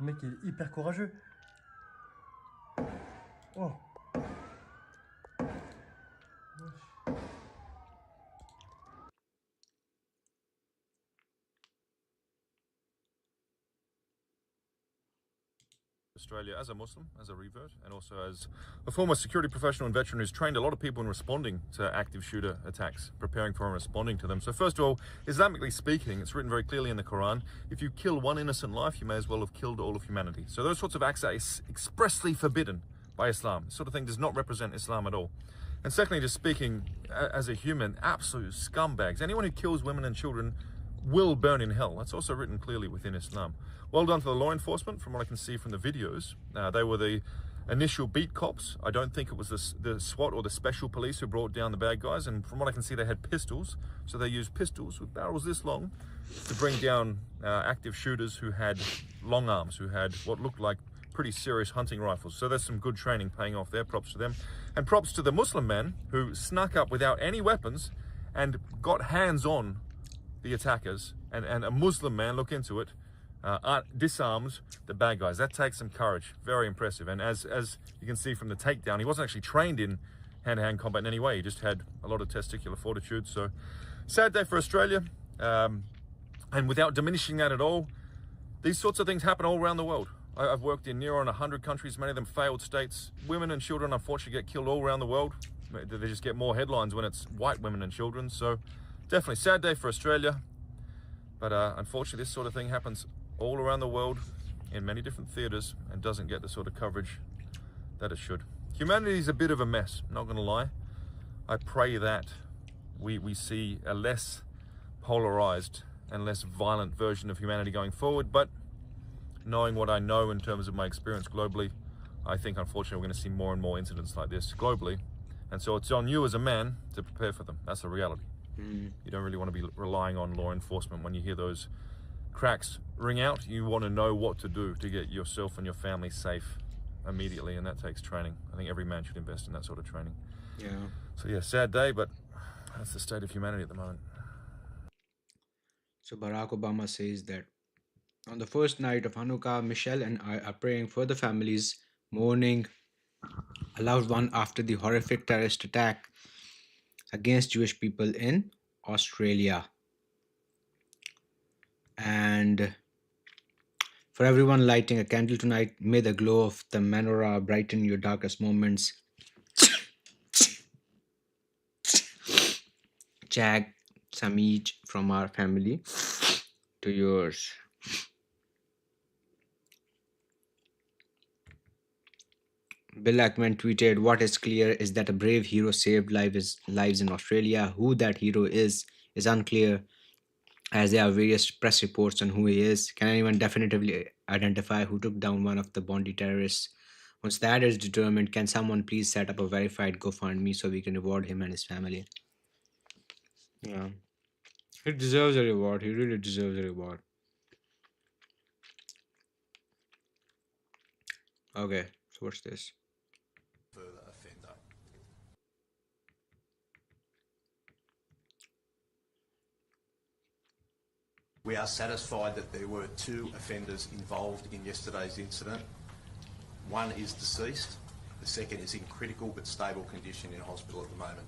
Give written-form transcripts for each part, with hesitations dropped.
Le mec est hyper courageux. Oh. Australia as a Muslim, as a revert, and also as a former security professional and veteran who's trained a lot of people in responding to active shooter attacks, preparing for and responding to them. So first of all, Islamically speaking, it's written very clearly in the Quran, if you kill one innocent life, you may as well have killed all of humanity. So those sorts of acts are expressly forbidden by Islam. This sort of thing does not represent Islam at all. And secondly, just speaking as a human, absolute scumbags. Anyone who kills women and children will burn in hell. That's also written clearly within Islam. Well done to the law enforcement. From what I can see from the videos, they were the initial beat cops. I don't think it was the SWAT or the special police who brought down the bad guys. And from what I can see, they had pistols. So they used pistols with barrels this long to bring down active shooters who had long arms, who had what looked like pretty serious hunting rifles. So there's some good training paying off there. Props to them. And props to the Muslim man who snuck up without any weapons and got hands on the attackers, and a Muslim man, look into it, disarmed the bad guys. That takes some courage. Very impressive. And as you can see from the takedown, he wasn't actually trained in hand-to-hand combat in any way. He just had a lot of testicular fortitude. So sad day for Australia. And without diminishing that at all, these sorts of things happen all around the world. I've worked in near on 100 countries, many of them failed states. Women and children unfortunately get killed all around the world. They just get more headlines when it's white women and children. So definitely sad day for Australia, but unfortunately this sort of thing happens all around the world in many different theaters and doesn't get the sort of coverage that it should. Humanity is a bit of a mess, not gonna lie. I pray that we see a less polarized and less violent version of humanity going forward, but knowing what I know in terms of my experience globally, I think unfortunately we're gonna see more and more incidents like this globally. And so it's on you as a man to prepare for them. That's the reality. You don't really want to be relying on law enforcement when you hear those cracks ring out. You want to know what to do to get yourself and your family safe immediately, and that takes training. I think every man should invest in that sort of training. Yeah. So yeah, sad day, but that's the state of humanity at the moment. So Barack Obama says that on the first night of Hanukkah, Michelle and I are praying for the families mourning a loved one after the horrific terrorist attack against Jewish people in Australia. And for everyone lighting a candle tonight, may the glow of the menorah brighten your darkest moments. Jag Samij from our family to yours. Bill Ackman tweeted, "What is clear is that a brave hero saved lives in Australia. Who that hero is unclear, as there are various press reports on who he is. Can anyone definitively identify who took down one of the Bondi terrorists? Once that is determined, can someone please set up a verified GoFundMe so we can reward him and his family?" Yeah. He deserves a reward. He really deserves a reward. Okay, so what's this? Further offender. We are satisfied that there were 2 offenders involved in yesterday's incident. One is deceased. The second is in critical but stable condition in hospital at the moment.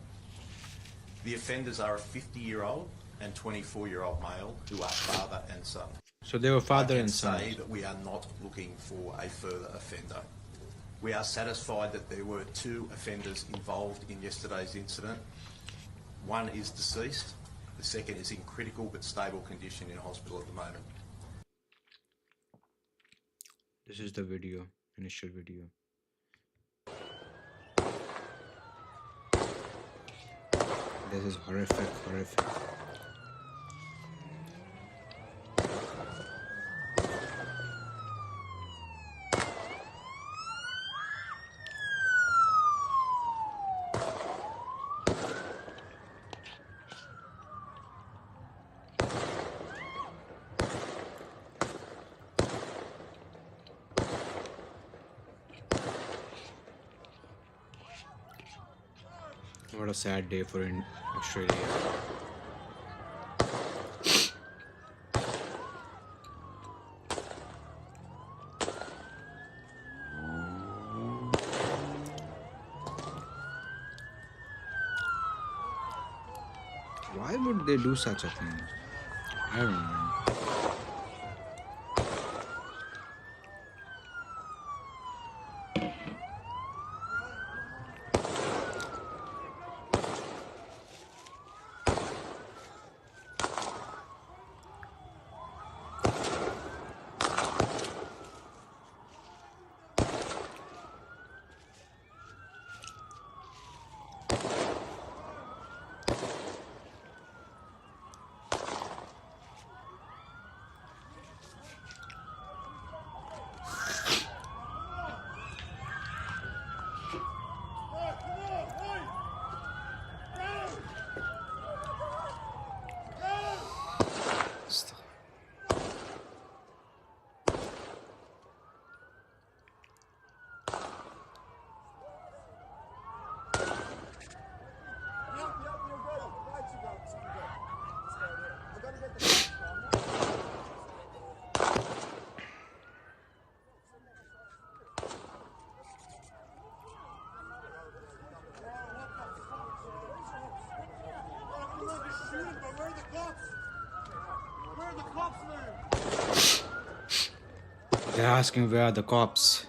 The offenders are a 50-year-old and 24-year-old male who are father and son. So they were father and son. I can say that we are not looking for a further offender. We are satisfied that there were 2 offenders involved in yesterday's incident. One is deceased. The second is in critical but stable condition in hospital at the moment. This is the video, initial video. This is horrific. What a sad day for in Australia. Why would they do such a thing? I don't know. They're asking where are the cops.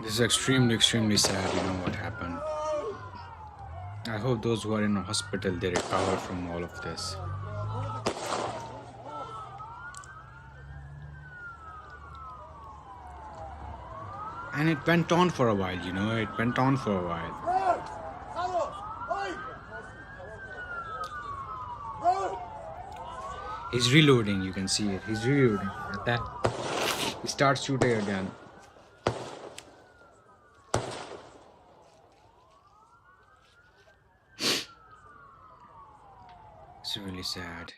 This is extremely sad, you know what happened. I hope those who are in a hospital, they recover from all of this. And it went on for a while, you know, it went on for a while. He's reloading, you can see it. He's reloading. And then he starts shooting again. It's really sad.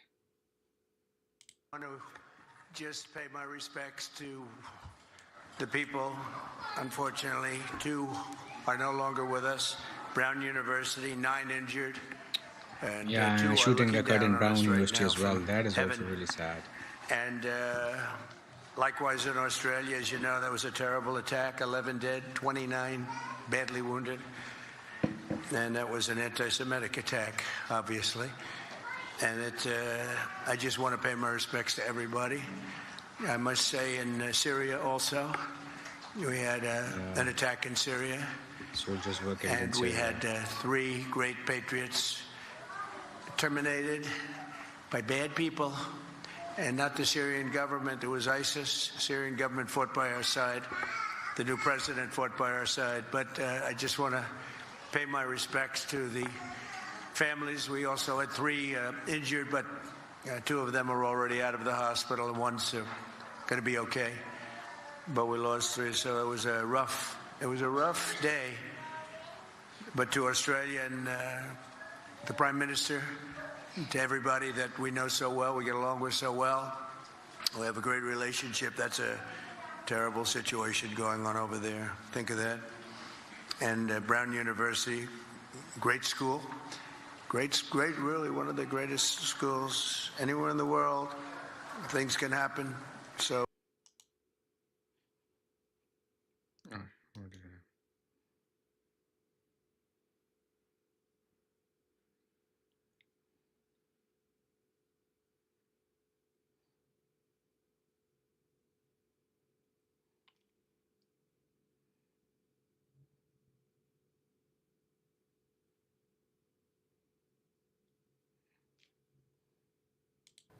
I want to just pay my respects to the people. Unfortunately, 2 are no longer with us. Brown University, 9 injured. And Yeah, 2 and a are shooting looking occurred in down on Brown us right University now as well. from That is also heaven. really sad. And likewise in Australia, as you know, that was a terrible attack. 11 dead, 29 badly wounded. And that was an anti-Semitic attack, obviously. And I just want to pay my respects to everybody. I must say in Syria also, we had an attack in Syria. Soldiers working And we had 3 great patriots terminated by bad people, and not the Syrian government. It was ISIS. Syrian government fought by our side. The new president fought by our side. But I just want to pay my respects to the families. We also had 3 injured, but 2 of them are already out of the hospital, and one's going to be okay. But we lost 3, so it was a rough day. But to Australia and the Prime Minister, to everybody that we know so well, we get along with so well, we have a great relationship. That's a terrible situation going on over there. Think of that. And Brown University, great school. Great, really one of the greatest schools anywhere in the world. Things can happen. So.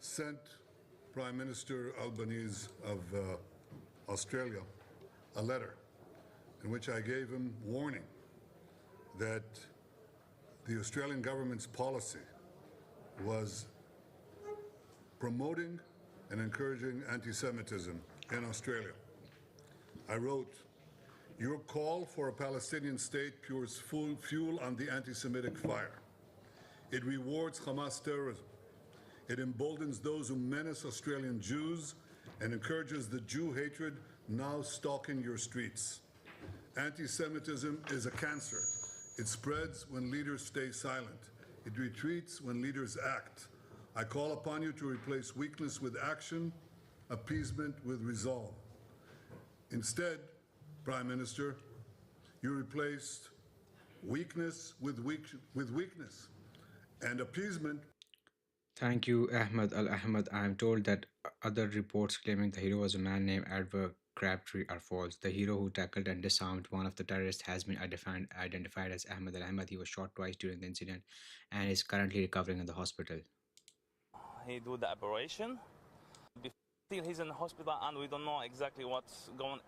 Sent Prime Minister Albanese of Australia a letter in which I gave him warning that the Australian government's policy was promoting and encouraging anti-Semitism in Australia. I wrote, "Your call for a Palestinian state pours fuel on the anti-Semitic fire. It rewards Hamas terrorism. It emboldens those who menace Australian Jews and encourages the Jew hatred now stalking your streets. Anti-Semitism is a cancer. It spreads when leaders stay silent. It retreats when leaders act. I call upon you to replace weakness with action, appeasement with resolve. Instead, Prime Minister, you replaced weakness with weakness and appeasement. Thank you, Ahmed Al Ahmed. I am told that other reports claiming the hero was a man named Edward Crabtree are false. The hero who tackled and disarmed one of the terrorists has been identified as Ahmed Al Ahmed. He was shot twice during the incident and is currently recovering in the hospital. He do the operation. Still, he's in the hospital, and we don't know exactly what's going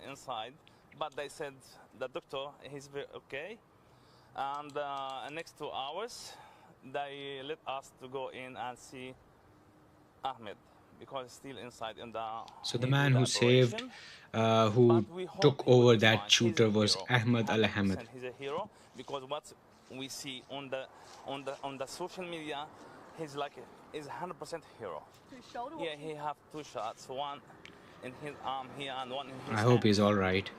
inside. But they said the doctor he's very okay. And next 2 hours, they let us to go in and see Ahmed because he's still inside in the. So the man who saved, who took over that shooter was Ahmed Al Ahmed. He's a hero because what we see on the social media, he's 100% hero. Shoulder? Yeah, he have 2 shots, one in his arm here and one in his I hand. hope he's all right.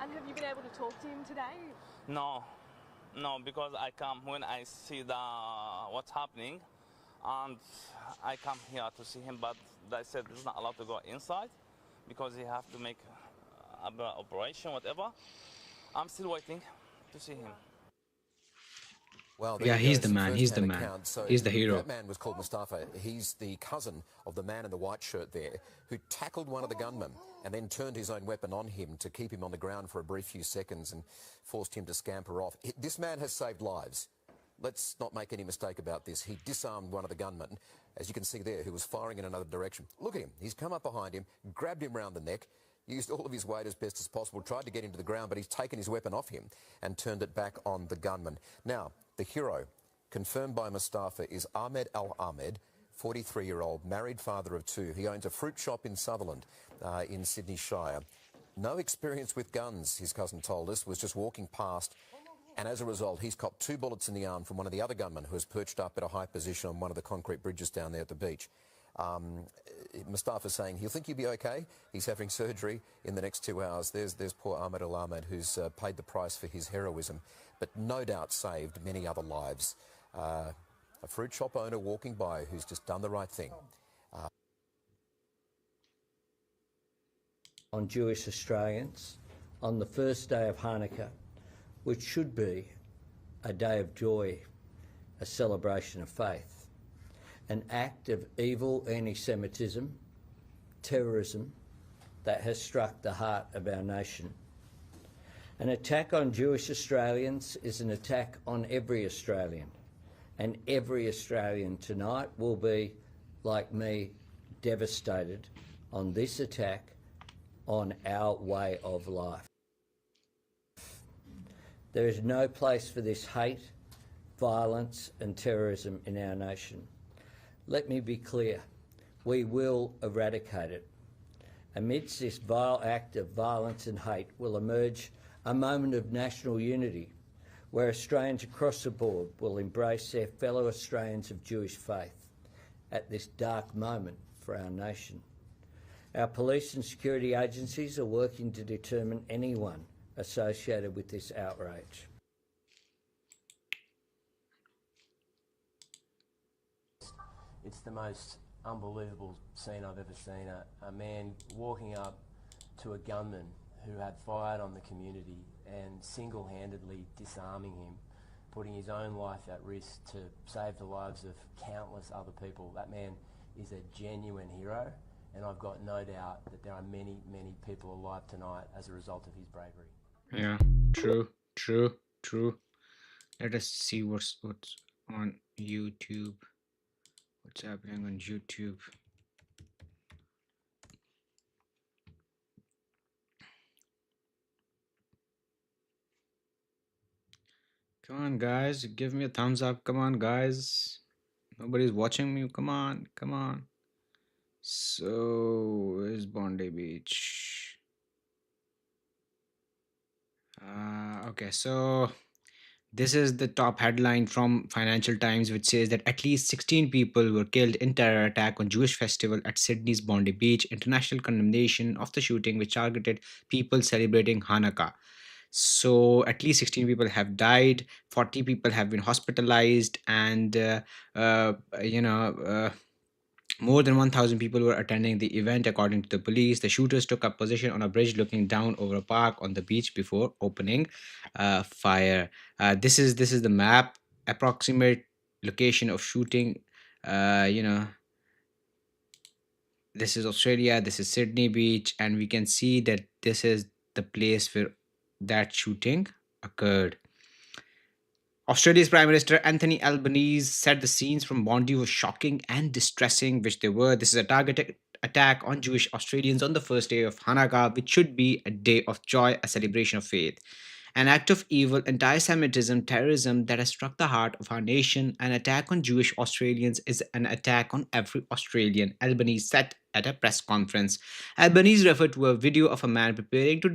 And have you been able to talk to him today? No, because I come when I see what's happening, and I come here to see him. But they said he's not allowed to go inside because he have to make an operation, whatever. I'm still waiting to see him. Well, Yeah, he's the man. He's the man. He's the hero. That man was called Mustafa. He's the cousin of the man in the white shirt there who tackled one of the gunmen and then turned his own weapon on him to keep him on the ground for a brief few seconds and forced him to scamper off. This man has saved lives. Let's not make any mistake about this. He disarmed one of the gunmen, as you can see there, who was firing in another direction. Look at him. He's come up behind him, grabbed him round the neck, used all of his weight as best as possible, tried to get him to the ground, but he's taken his weapon off him and turned it back on the gunman. Now, the hero, confirmed by Mustafa, is Ahmed Al Ahmed, 43-year-old, married father of 2. He owns a fruit shop in Sutherland, in Sydney Shire. No experience with guns, his cousin told us, was just walking past, and as a result, he's copped 2 bullets in the arm from one of the other gunmen who has perched up at a high position on one of the concrete bridges down there at the beach. Mustafa's saying he'll think he'll be okay. He's having surgery in the next 2 hours. There's poor Ahmed Al Ahmed, who's paid the price for his heroism, but no doubt saved many other lives. A fruit shop owner walking by who's just done the right thing. On Jewish Australians, on the first day of Hanukkah, which should be a day of joy, a celebration of faith, an act of evil anti-Semitism, terrorism that has struck the heart of our nation. An attack on Jewish Australians is an attack on every Australian, and every Australian tonight will be, like me, devastated on this attack on our way of life. There is no place for this hate, violence and terrorism in our nation. Let me be clear, we will eradicate it. Amidst this vile act of violence and hate will emerge a moment of national unity, where Australians across the board will embrace their fellow Australians of Jewish faith at this dark moment for our nation. Our police and security agencies are working to determine anyone associated with this outrage. It's the most unbelievable scene I've ever seen. A man walking up to a gunman who had fired on the community and single-handedly disarming him, putting his own life at risk to save the lives of countless other people. That man is a genuine hero, and I've got no doubt that there are many, many people alive tonight as a result of his bravery. Yeah, true. Let us see what's on YouTube. What's happening on YouTube? Come on, guys, give me a thumbs up. Come on, guys. Nobody's watching me. Come on. So, where's Bondi Beach? Okay, so this is the top headline from Financial Times, which says that at least 16 people were killed in terror attack on Jewish festival at Sydney's Bondi Beach. International condemnation of the shooting, which targeted people celebrating Hanukkah. So at least 16 people have died, 40 people have been hospitalized, and uh, you know. More than 1,000 people were attending the event, according to the police. The shooters took up position on a bridge looking down over a park on the beach before opening fire. This is the map, approximate location of shooting. You know, this is Australia, this is Sydney Beach, and we can see that this is the place where that shooting occurred. Australia's Prime Minister Anthony Albanese said the scenes from Bondi were shocking and distressing, which they were. This is a targeted attack on Jewish Australians on the first day of Hanukkah, which should be a day of joy, a celebration of faith. An act of evil, anti Semitism, terrorism that has struck the heart of our nation. An attack on Jewish Australians is an attack on every Australian, Albanese said at a press conference. Albanese referred to a video of a man appearing to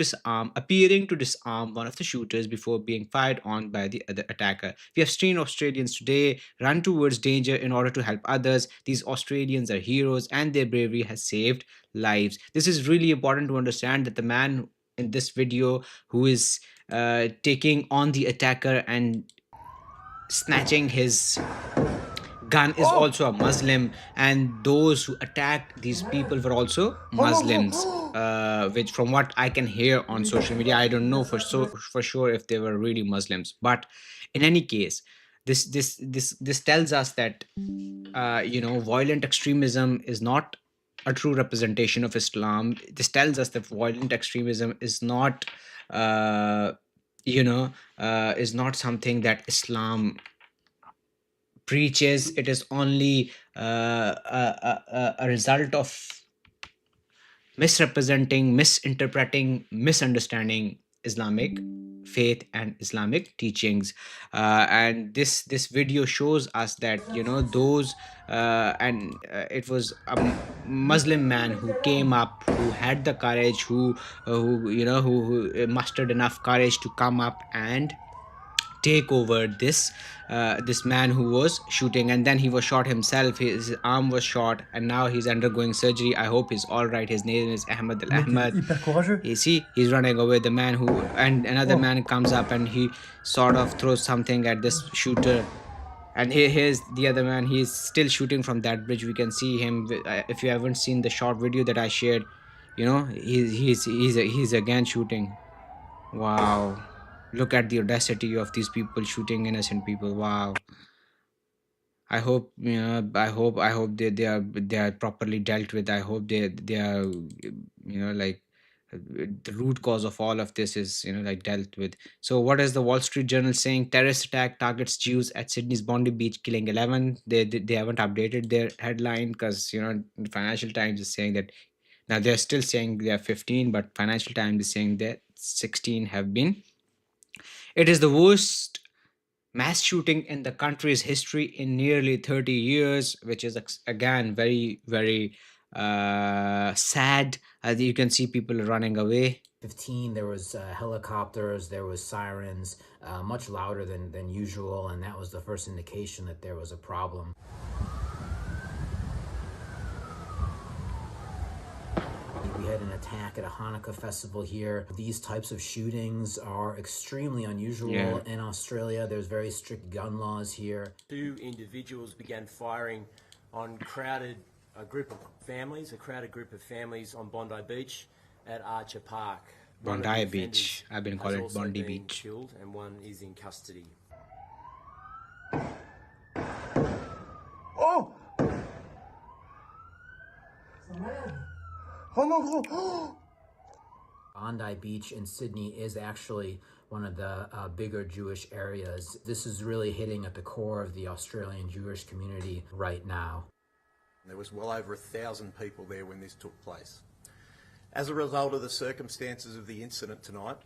disarm one of the shooters before being fired on by the other attacker. We have seen Australians today run towards danger in order to help others. These Australians are heroes, and their bravery has saved lives. This is really important to understand that the man in this video who is taking on the attacker and snatching his gun is also a Muslim, and those who attacked these people were also Muslims, which from what I can hear on social media, I don't know for sure if they were really Muslims. But in any case, this tells us that violent extremism is not a true representation of Islam. This tells us that violent extremism is not is not something that Islam preaches. It is only a result of misrepresenting, misinterpreting, misunderstanding Islamic faith and Islamic teachings. And this video shows us that those it was a Muslim man who came up, who had the courage, who mustered enough courage to come up and take over this man who was shooting, and then he was shot himself. His arm was shot, and now he's undergoing surgery. I hope he's all right. His name is Ahmed Al Ahmed. You see, he's running away. The man who and another man comes up and he sort of throws something at this shooter. And here's the other man. He's still shooting from that bridge. We can see him. If you haven't seen the short video that I shared, he's again shooting. Wow. Look at the audacity of these people shooting innocent people. Wow. I hope I hope they are properly dealt with. I hope they are the root cause of all of this is dealt with. So what is the Wall Street Journal saying? Terrorist attack targets Jews at Sydney's Bondi Beach, killing 11. They haven't updated their headline because the Financial Times is saying that now they're still saying they are 15, but Financial Times is saying that 16 have been. It is the worst mass shooting in the country's history in nearly 30 years, which is again very, very sad. As you can see, people running away. 15, there was helicopters, there was sirens, much louder than usual, and that was the first indication that there was a problem. We had an attack at a Hanukkah festival here. These types of shootings are extremely unusual in Australia. There's very strict gun laws here. 2 individuals began firing on a crowded group of families on Bondi Beach at Archer Park. Bondi Beach. I've been calling it Bondi Beach. Killed, and one is in custody. Oh! Bondi Beach in Sydney is actually one of the bigger Jewish areas. This is really hitting at the core of the Australian Jewish community right now. There was well over 1,000 people there when this took place. As a result of the circumstances of the incident tonight,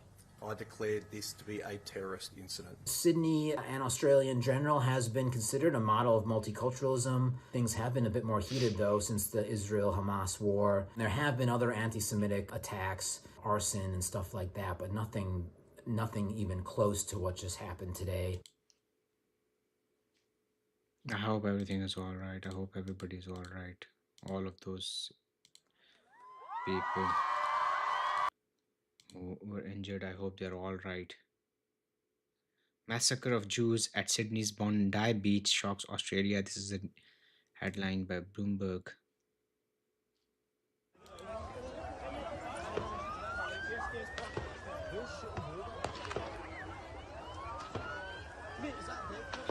I declared this to be a terrorist incident. Sydney and Australia in general has been considered a model of multiculturalism. Things have been a bit more heated, though, since the Israel-Hamas war. There have been other anti-Semitic attacks, arson and stuff like that, but nothing even close to what just happened today. I hope everything is all right. I hope everybody's all right. All of those people who were injured, I hope they're all right. Massacre of Jews at Sydney's Bondi Beach shocks Australia. This is a headline by Bloomberg.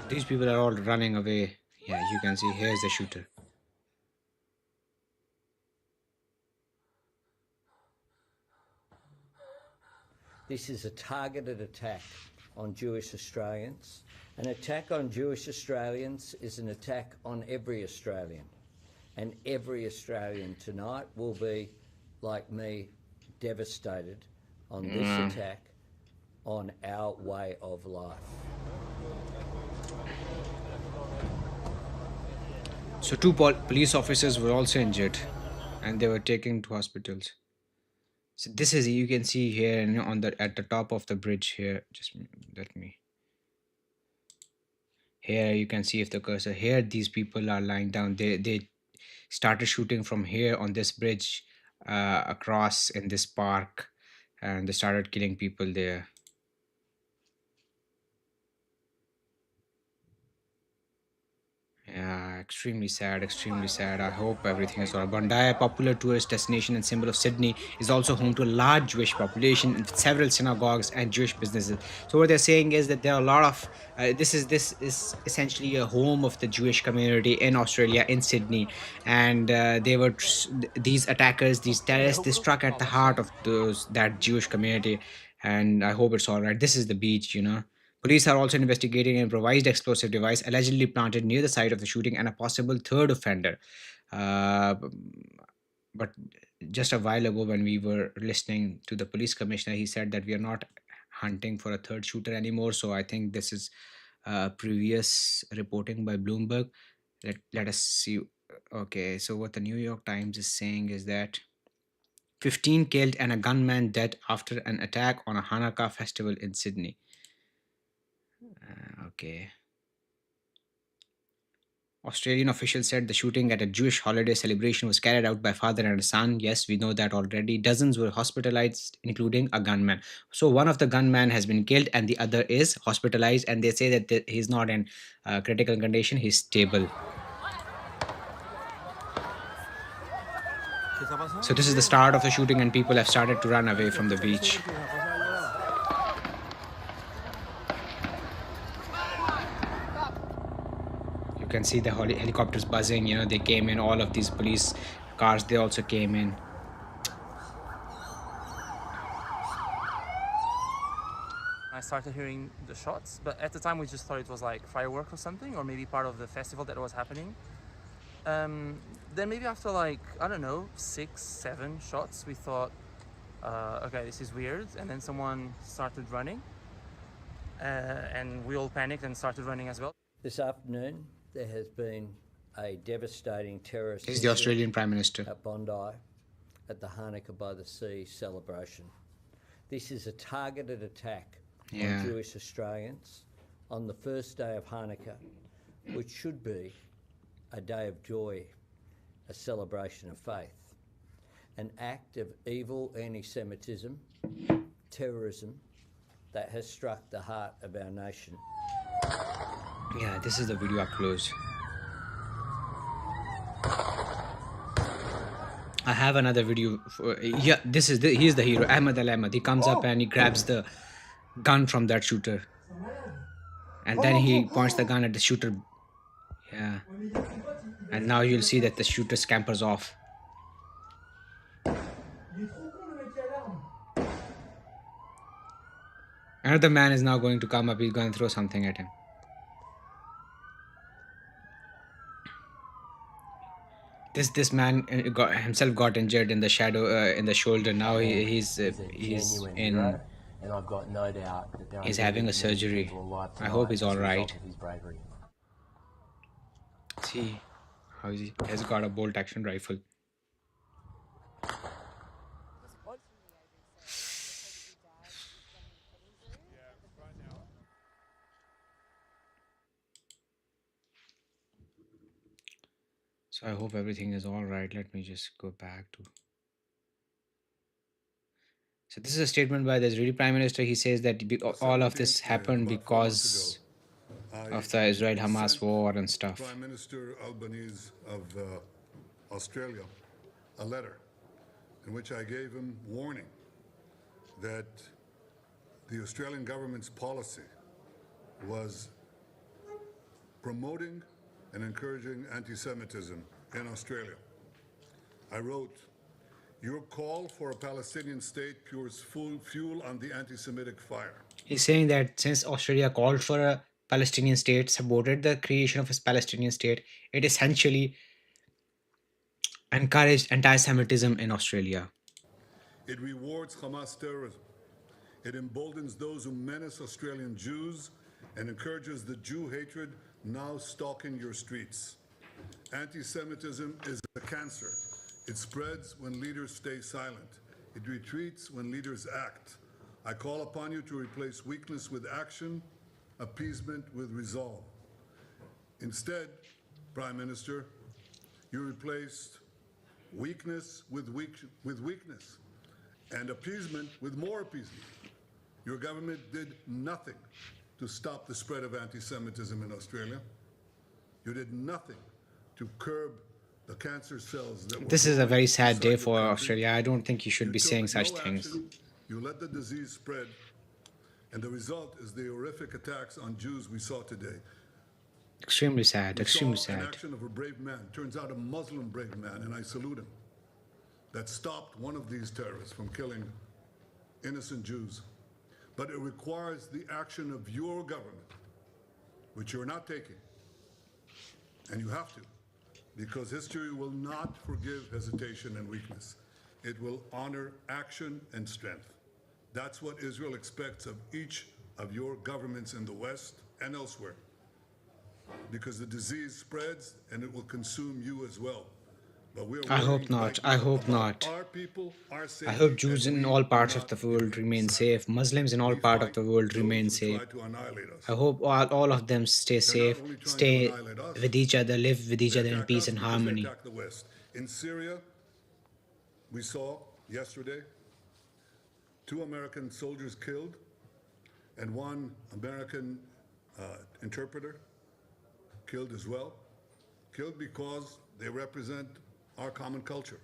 These people are all running away. Yeah, you can see here's the shooter. This is a targeted attack on Jewish Australians. An attack on Jewish Australians is an attack on every Australian. And every Australian tonight will be, like me, devastated on this attack on our way of life. So two police officers were also injured and they were taken to hospitals. So this is, you can see here on the at the top of the bridge here. Just let me. Here you can see if the cursor here, these people are lying down. They started shooting from here on this bridge across in this park, and they started killing people there. Yeah, extremely sad, extremely sad. I hope everything is alright. Bondi, a popular tourist destination and symbol of Sydney, is also home to a large Jewish population with several synagogues and Jewish businesses. So what they're saying is that there are a lot of this is essentially a home of the Jewish community in Australia, in Sydney, and these attackers, these terrorists, they struck at the heart of that Jewish community, and I hope it's alright. This is the beach, you know. Police are also investigating an improvised explosive device allegedly planted near the site of the shooting and a possible third offender. But just a while ago, when we were listening to the police commissioner, he said that we are not hunting for a third shooter anymore. So I think this is previous reporting by Bloomberg. Let us see. Okay, so what the New York Times is saying is that 15 killed and a gunman dead after an attack on a Hanukkah festival in Sydney. Okay. Australian officials said the shooting at a Jewish holiday celebration was carried out by father and son. Yes, we know that already. Dozens were hospitalized, including a gunman. So one of the gunmen has been killed and the other is hospitalized, and they say that he's not in critical condition, he's stable. So this is the start of the shooting and people have started to run away from the beach. You can see the helicopters buzzing, you know, they came in, all of these police cars, they also came in. I started hearing the shots, but at the time we just thought it was like firework or something, or maybe part of the festival that was happening. Then maybe after like, I don't know, 6, 7 shots, we thought, okay, this is weird. And then someone started running and we all panicked and started running as well. This afternoon, there has been a devastating terrorist He's the Australian Prime Minister. at Bondi at the Hanukkah by the Sea celebration. This is a targeted attack on Jewish Australians on the first day of Hanukkah, which should be a day of joy, a celebration of faith, an act of evil anti-Semitism, terrorism that has struck the heart of our nation. Yeah, this is the video up close. I have another video. He's the hero, Ahmed Al-Ahmed. He comes up and he grabs the gun from that shooter. And then he points the gun at the shooter. Yeah. And now you'll see that the shooter scampers off. Another man is now going to come up. He's going to throw something at him. This man himself got injured in the shadow in the shoulder. Now he's in and I've got no doubt that there are He's many, having a many surgery. people alive I hope tonight he's as a all result right. of his bravery. See how he has got a bolt action rifle. So I hope everything is all right. Let me just go back to. So this is a statement by the Israeli Prime Minister. He says that all of this 17th day, happened about 4 months because ago, of the Israel-Hamas sent war and stuff. Prime Minister Albanese of Australia a letter in which I gave him warning that the Australian government's policy was promoting and encouraging anti-Semitism in Australia. I wrote, "Your call for a Palestinian state pours fuel on the anti-Semitic fire." He's saying that since Australia called for a Palestinian state, supported the creation of a Palestinian state, it essentially encouraged anti-Semitism in Australia. It rewards Hamas terrorism. It emboldens those who menace Australian Jews and encourages the Jew hatred now stalking your streets. Anti-Semitism is a cancer. It spreads when leaders stay silent. It retreats when leaders act. I call upon you to replace weakness with action, appeasement with resolve. Instead, Prime Minister, you replaced weakness with weakness and appeasement with more appeasement. Your government did nothing to stop the spread of anti-Semitism in Australia. You did nothing to curb the cancer cells that were This is a growing very sad inside day your for country. Australia. I don't think you should be took saying such no things. action. You let the disease spread, and the result is the horrific attacks on Jews we saw today. Extremely sad, We extremely saw an sad. action of a brave man, turns out a Muslim brave man, and I salute him, that stopped one of these terrorists from killing innocent Jews. But it requires the action of your government, which you're not taking. And you have to, because history will not forgive hesitation and weakness. It will honor action and strength. That's what Israel expects of each of your governments in the West and elsewhere, because the disease spreads and it will consume you as well. But we're I hope worrying not. right I now hope about not. our people, our I safety, hope Jews and in we all do parts of not the world remain remain silent. safe. Muslims in all We parts of fight the world those remain who safe. try to annihilate us. I hope all of them stay They're safe, not only trying to stay annihilate us, with each other, live with each they other in attack peace us and because they harmony. attack the West. In Syria, we saw yesterday 2 American soldiers killed and 1 American interpreter killed as well. Killed because they represent our common culture.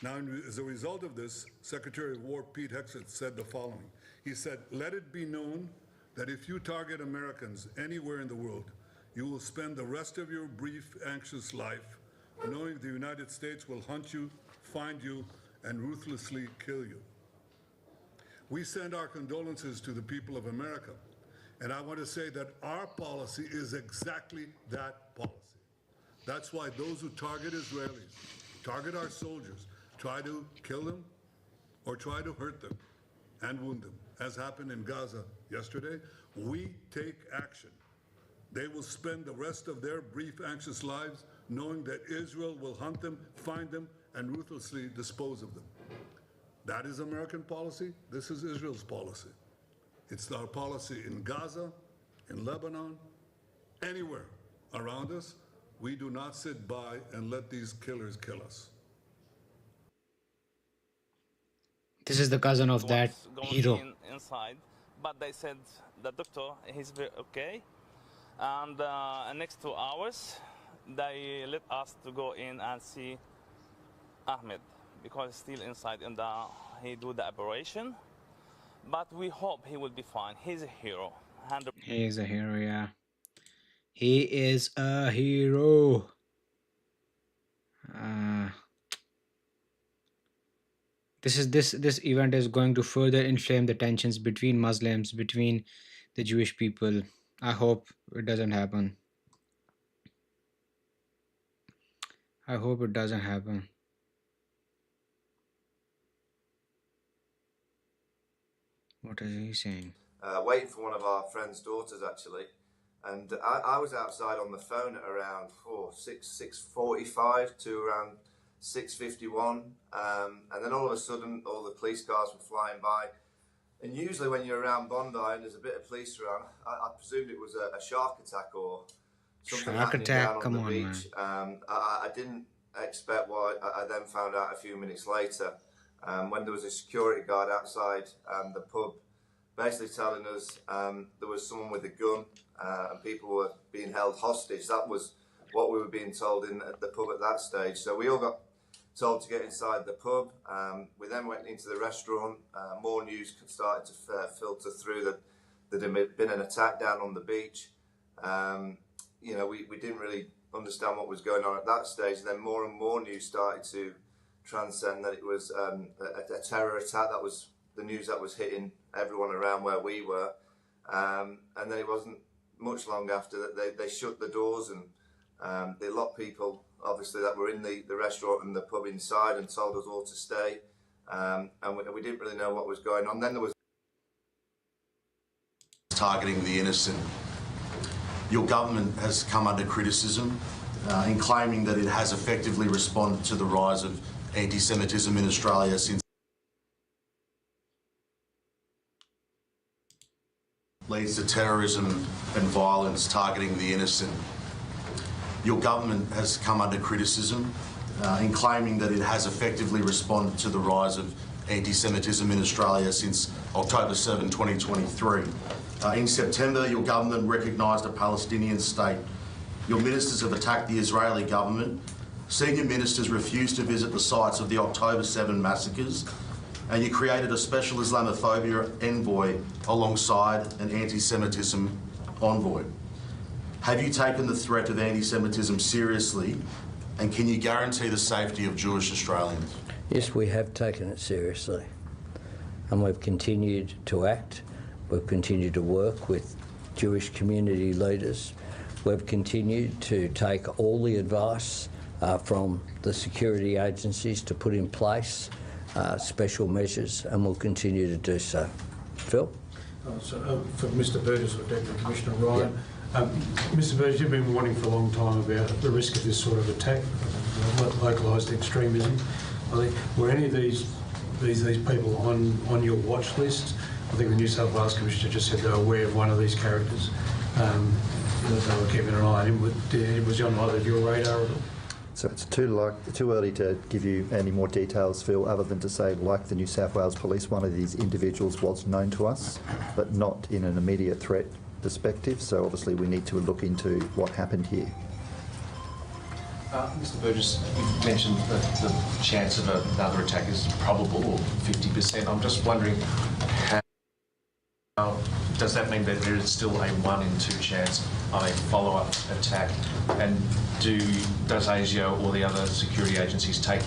Now, as a result of this, Secretary of War Pete Hegseth said the following. He said, "Let it be known that if you target Americans anywhere in the world, you will spend the rest of your brief, anxious life knowing the United States will hunt you, find you, and ruthlessly kill you." We send our condolences to the people of America, and I want to say that our policy is exactly that policy. That's why those who target Israelis, target our soldiers, try to kill them or try to hurt them and wound them, as happened in Gaza yesterday, we take action. They will spend the rest of their brief, anxious lives knowing that Israel will hunt them, find them, and ruthlessly dispose of them. That is American policy. This is Israel's policy. It's our policy in Gaza, in Lebanon, anywhere around us. We do not sit by and let these killers kill us. This is the cousin of that what's going hero. inside, but they said the doctor he's okay, and next 2 hours they let us to go in and see Ahmed because he's still inside and he do the operation, but we hope he will be fine. He's a hero. He is a hero, yeah. He is a hero. This event is going to further inflame the tensions between Muslims, between the Jewish people. I hope it doesn't happen. I hope it doesn't happen. What is he saying? Waiting for one of our friend's daughters, actually. And I was outside on the phone at around 6:45 to around 6:51. And then all of a sudden, all the police cars were flying by. And usually when you're around Bondi and there's a bit of police around, I presumed it was a shark attack or something happening down on the beach. I didn't expect what I then found out a few minutes later when there was a security guard outside the pub basically telling us there was someone with a gun and people were being held hostage. That was what we were being told at the pub at that stage. So we all got told to get inside the pub. We then went into the restaurant. More news started to filter through that there had been an attack down on the beach. We didn't really understand what was going on at that stage. And then more and more news started to transcend that it was a terror attack. That was the news that was hitting everyone around where we were. And then it wasn't much long after that they shut the doors and they locked people, obviously, that were in the restaurant and the pub inside and told us all to stay. And we didn't really know what was going on. Then there was targeting the innocent. Your government has come under criticism in claiming that it has effectively responded to the rise of anti-Semitism in Australia since leads to terrorism and violence targeting the innocent. Your government has come under criticism in claiming that it has effectively responded to the rise of anti-Semitism in Australia since October 7, 2023. In September, your government recognised a Palestinian state. Your ministers have attacked the Israeli government. Senior ministers refused to visit the sites of the October 7 massacres. And you created a special Islamophobia envoy alongside an anti-Semitism envoy. Have you taken the threat of anti-Semitism seriously, and can you guarantee the safety of Jewish Australians? Yes, we have taken it seriously, and we've continued to act. We've continued to work with Jewish community leaders. We've continued to take all the advice from the security agencies to put in place special measures, and we'll continue to do so. Phil? For Mr Burgess or Deputy Commissioner Ryan, Mr Burgess, you've been warning for a long time about the risk of this sort of attack, localised extremism. I think, were any of these people on your watch list? I think the New South Wales Commissioner just said they were aware of one of these characters, that they were keeping an eye on him. Was he on either of your radar at all? So it's too early to give you any more details, Phil, other than to say, like the New South Wales Police, one of these individuals was known to us, but not in an immediate threat perspective. So obviously we need to look into what happened here. Mr Burgess, you mentioned that the chance of another attack is probable, or 50%. I'm just wondering, how does that mean that there is still a 1 in 2 chance of a follow-up attack? And does ASIO or the other security agencies take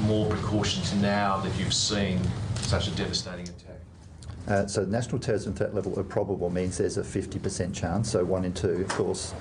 more precautions now that you've seen such a devastating attack? So national terrorism threat level of probable means there's a 50% chance, so 1 in 2, of course.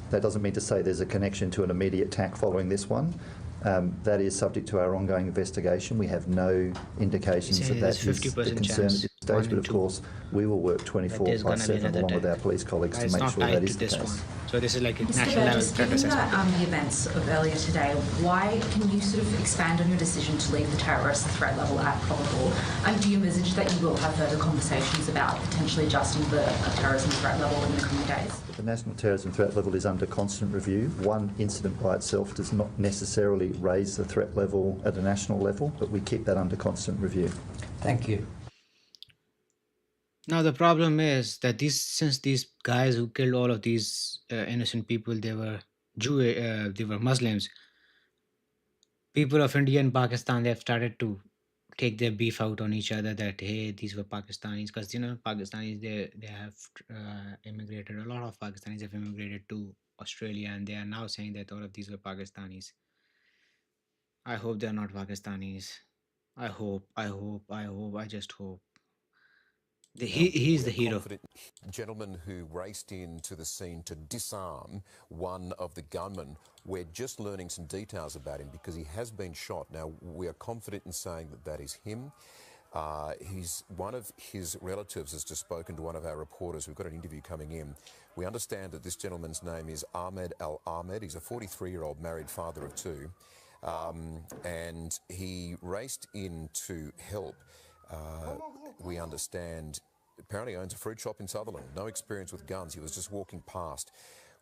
That doesn't mean to say there's a connection to an immediate attack following this one. That is subject to our ongoing investigation. We have no indications that that is the concern at this stage, but of course we will work 24/7 along with our police colleagues to make sure that is the case. So this is like a Mr. national level Burgess, threat given assessment. the events of earlier today, why can you sort of expand on your decision to leave the terrorist threat level at probable? And do you envisage that you will have further conversations about potentially adjusting the terrorism threat level in the coming days? The national terrorism threat level is under constant review. One incident by itself does not necessarily raise the threat level at a national level, but we keep that under constant review. Thank you. Now the problem is that since these guys who killed all of these innocent people, they were they were Muslims. People of India and Pakistan, they have started to take their beef out on each other that, hey, these were Pakistanis, because Pakistanis, they have immigrated. A lot of Pakistanis have immigrated to Australia, and they are now saying that all of these were Pakistanis. I hope they're not Pakistanis. I just hope. He's the hero. Gentleman who raced into the scene to disarm one of the gunmen. We're just learning some details about him because he has been shot. Now, we are confident in saying that that is him. One of his relatives has just spoken to one of our reporters. We've got an interview coming in. We understand that this gentleman's name is Ahmed Al Ahmed. He's a 43-year-old married father of two, and he raced in to help. We understand apparently owns a fruit shop in Sutherland. No experience with guns. He was just walking past.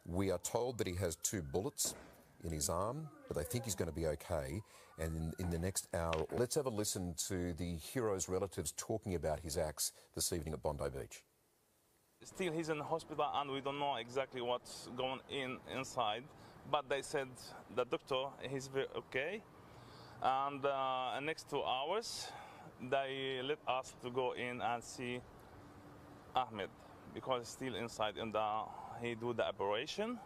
We are told that he has 2 bullets in his arm, but they think he's going to be okay. And in the next hour, let's have a listen to the hero's relatives talking about his acts this evening at Bondi Beach. Still, he's in the hospital, and we don't know exactly what's going inside. But they said the doctor, he's very okay. And in next 2 hours, they let us to go in and see Ahmed, because he's still inside and he do the operation.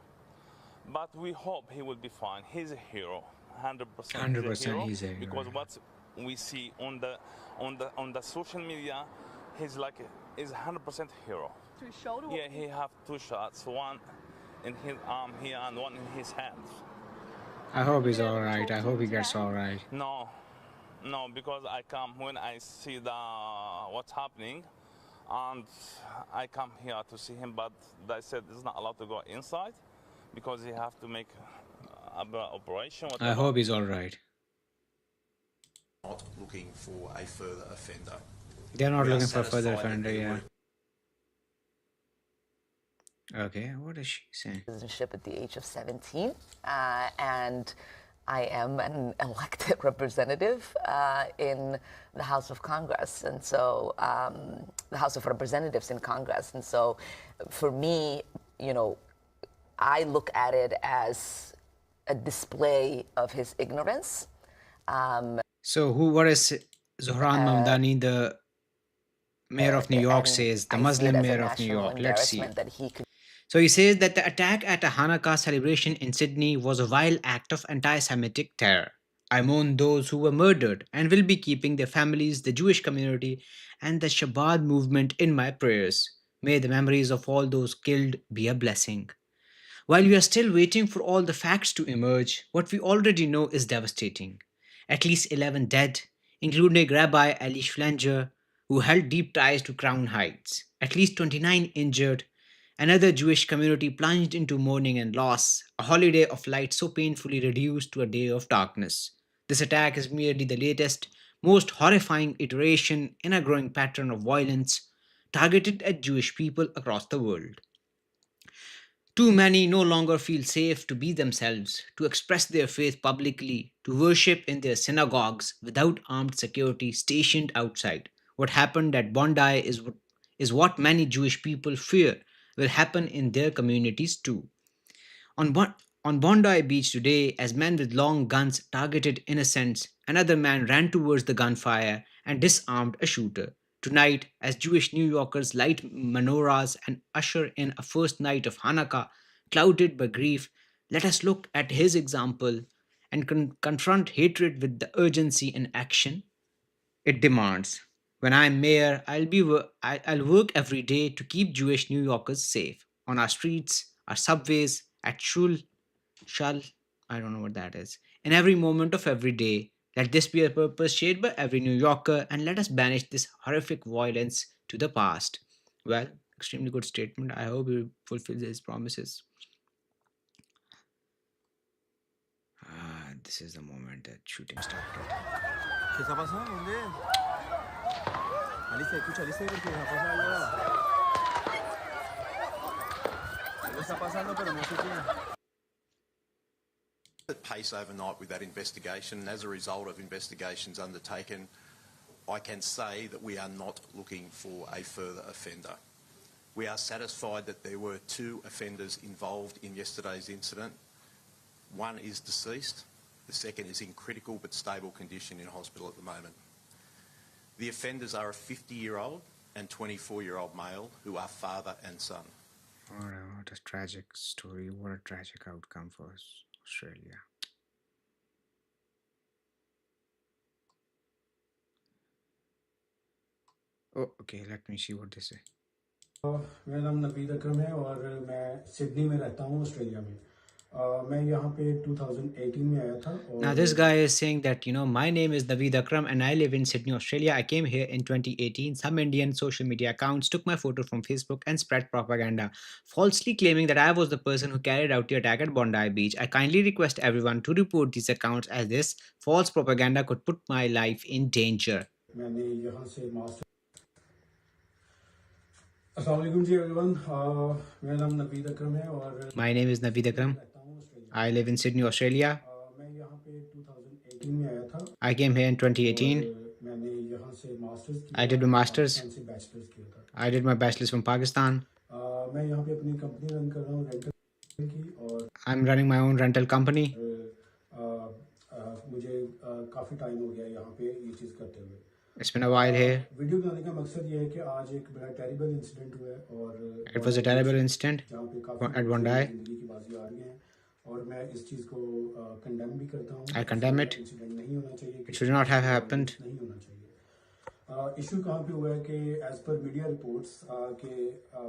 But we hope he will be fine. He's a hero, 100%. 100% he's a hero. Because what we see on the social media, he's 100% hero. To his shoulder? Yeah, he have 2 shots, one in his arm here and one in his hand. I hope he's alright. I hope he gets alright. No, because I come when I see what's happening, and I come here to see him, but they said he's not allowed to go inside because he have to make an operation. Whatever. I hope he's alright. Not looking for a further offender. They're not We are looking for a further satisfied that offender, they yeah. were- Okay, what is she saying? Citizenship at the age of 17, and I am an elected representative in the House of Congress, and so the House of Representatives in Congress. And so for me, I look at it as a display of his ignorance. So what is Zohran Mamdani, the mayor of New York, says, the Muslim mayor of New York? Let's see. So he says that the attack at a Hanukkah celebration in Sydney was a vile act of anti-Semitic terror. I mourn those who were murdered and will be keeping their families, the Jewish community, and the Shabbat movement in my prayers. May the memories of all those killed be a blessing. While we are still waiting for all the facts to emerge, what we already know is devastating. At least 11 dead, including Rabbi Eli Schlenger, who held deep ties to Crown Heights. At least 29 injured. Another Jewish community plunged into mourning and loss, a holiday of light so painfully reduced to a day of darkness. This attack is merely the latest, most horrifying iteration in a growing pattern of violence targeted at Jewish people across the world. Too many no longer feel safe to be themselves, to express their faith publicly, to worship in their synagogues without armed security stationed outside. What happened at Bondi is what many Jewish people fear will happen in their communities too. On Bondi Beach today, as men with long guns targeted innocents, another man ran towards the gunfire and disarmed a shooter. Tonight, as Jewish New Yorkers light menorahs and usher in a first night of Hanukkah clouded by grief, let us look at his example and confront hatred with the urgency and action it demands. When I'm mayor, I'll work every day to keep Jewish New Yorkers safe on our streets, our subways, at shul, I don't know what that is. In every moment of every day, let this be a purpose shared by every New Yorker, and let us banish this horrific violence to the past. Well, extremely good statement. I hope he fulfills his promises. This is the moment that shooting started. ¿Qué está pasando? ¿Dónde? Alicia, escucha, Alicia, porque está pasando algo. Algo está pasando, pero no sé qué. At pace overnight with that investigation, and as a result of investigations undertaken, I can say that we are not looking for a further offender. We are satisfied that there were 2 offenders involved in yesterday's incident. One is deceased. The second is in critical but stable condition in hospital at the moment. The offenders are a 50-year-old and 24-year-old male who are father and son. What a tragic story. What a tragic outcome for Australia. Oh, okay, let me see what they say. मेरा नाम नवीद अकरम है और मैं Sydney में रहता हूँ Australia में मैं यहाँ पे 2018 में आया था और Now this guy is saying that, my name is Naveed Akram and I live in Sydney, Australia. I came here in 2018. Some Indian social media accounts took my photo from Facebook and spread propaganda, falsely claiming that I was the person who carried out the attack at Bondi Beach. I kindly request everyone to report these accounts as this false propaganda could put my life in danger. मैंने यहाँ से master अस्सलाम वालेकुम जी everyone मेरा नाम नवीद अकरम है और My name is Naveed Akram. I live in Sydney, Australia. मैं यहाँ पे 2018 में आया था I came here in 2018. मैंने यहाँ से masters I did my master's. से बैचलर्स किया था I did my bachelor's from Pakistan. मैं यहाँ पे अपनी कंपनी रन कर रहा हूँ रेंटल की और I'm running my own rental company. मुझे काफ़ी टाइम हो गया यहाँ पे ये चीज़ करते हुए It's been a while here. Video बनाने का मकसद ये है कि आज एक बड़ा टेरिबल इंसिडेंट हुआ है और It was a terrible incident जहाँ पे काफ़ी at Bondi. जिंदगी की बाजी आ रही हैं और मैं इस चीज़ को कंडेम भी करता हूँ I condemn it. इंसिडेंट नहीं होना चाहिए It should not have happened. नहीं होना चाहिए इशू कहाँ पे हुआ है कि एज पर मीडिया रिपोर्ट्स के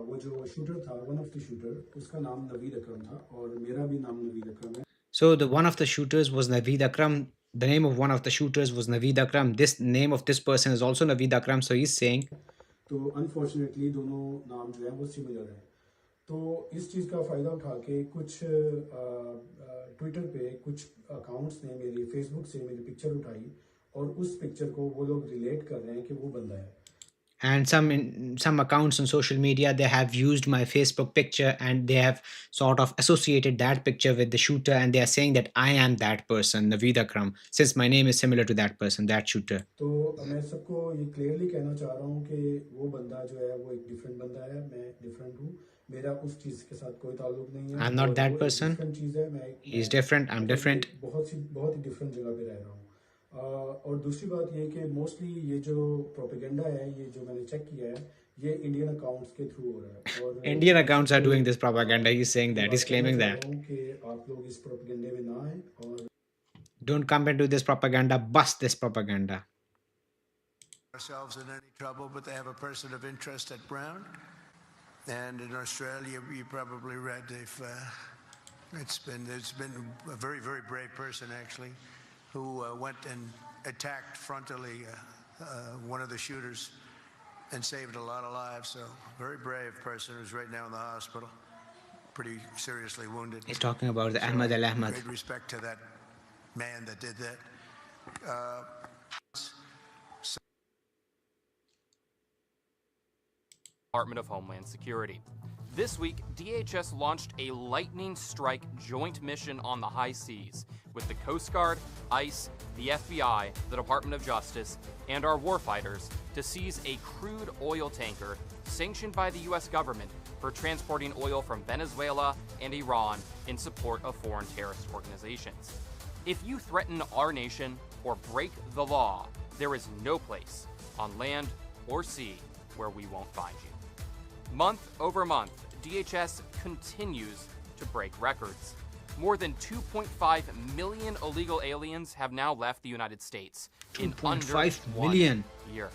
वो जो शूटर था वन ऑफ द शूटर उसका नाम नवीद अकरम था और मेरा भी नाम नवीद अकरम है So the one of the shooters was Naveed Akram. The name of one of the shooters was Naveed Akram. This name of this person is also Naveed Akram. So he's saying. तो unfortunately दोनों नाम जो है वो similar हैं तो इस चीज़ का फ़ायदा उठा के कुछ ट्विटर पे कुछ अकाउंट्स ने मेरी फेसबुक से मेरी पिक्चर उठाई और उस पिक्चर को वो लोग रिलेट कर रहे हैं कि वो बंदा है And some accounts on social media, they have used my Facebook picture and they have sort of associated that picture with the shooter and they are saying that I am that person, Naveed Akram, since my name is similar to that person, that shooter. तो मैं सबको ये clearly कहना चाह रहा हूँ कि वो बंदा जो है वो एक डिफरेंट बंदा है मैं डिफरेंट हूँ मेरा उस चीज़ के साथ कोई ताल्लुक नहीं है I'm not that person. चीज़ है मैं He's different. I'm different. बहुत ही डिफरेंट जगह पे रह रहा हूँ और दूसरी बात ये कि मोस्टली ये जो प्रोपेगेंडा है ये जो मैंने चेक किया है ये इंडियन अकाउंट्स के थ्रू हो रहा है और Indian accounts are doing this propaganda. He's saying that. He's claiming that. कि आप लोग इस प्रोपेगेंडे में ना आए और Don't come into this propaganda. Bust this propaganda. Ourselves in any trouble, but they have a person of interest at Brown. And in Australia, you probably read it's been a very, very brave person actually, who went and attacked frontally one of the shooters and saved a lot of lives. So very brave person who's right now in the hospital, pretty seriously wounded. He's talking about the Ahmad Al-Ahmad. Great respect to that man that did that. Department of Homeland Security. This week, DHS launched a lightning strike joint mission on the high seas with the Coast Guard, ICE, the FBI, the Department of Justice, and our warfighters to seize a crude oil tanker sanctioned by the U.S. government for transporting oil from Venezuela and Iran in support of foreign terrorist organizations. If you threaten our nation or break the law, there is no place on land or sea where we won't find you. Month over month, DHS continues to break records. More than 2.5 million illegal aliens have now left the United States in under 2.5 1 million. year.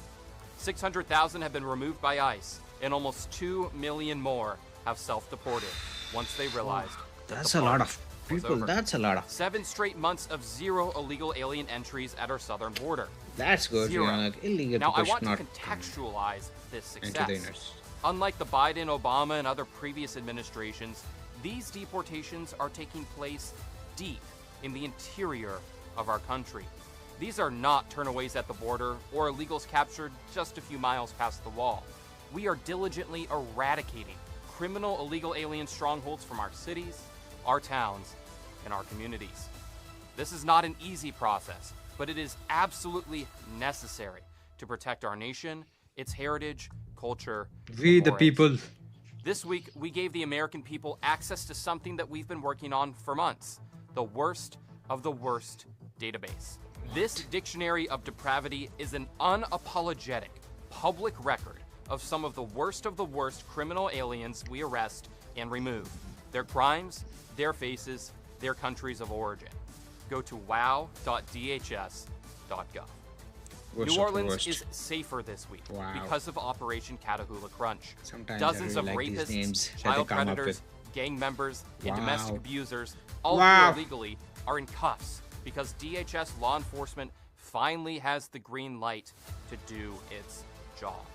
600,000 have been removed by ICE, and almost 2 million more have self-deported once they realized that That's the a lot party of was people. over. That's a lot of. 7 straight months of zero illegal alien entries at our southern border. That's good. Zero. Like illegal Now, I people want should to not contextualize this into success. the inners. Unlike the Biden, Obama, and other previous administrations, these deportations are taking place deep in the interior of our country. These are not turnaways at the border or illegals captured just a few miles past the wall. We are diligently eradicating criminal illegal alien strongholds from our cities, our towns, and our communities. This is not an easy process, but it is absolutely necessary to protect our nation, its heritage, culture, We the and people. This week, we gave the American people access to something that we've been working on for months, the worst of the worst database. This dictionary of depravity is an unapologetic public record of some of the worst criminal aliens we arrest and remove, their crimes, their faces, their countries of origin. Go to wow.dhs.gov. Worst New of the Orleans worst. is safer this week Wow. because of Operation Catahoula Crunch. Sometimes Dozens I of really like these rapists, names that child they come up predators, with. Gang members and Wow. domestic abusers, all Wow. here illegally, are in cuffs because DHS law enforcement finally has the green light to do its job.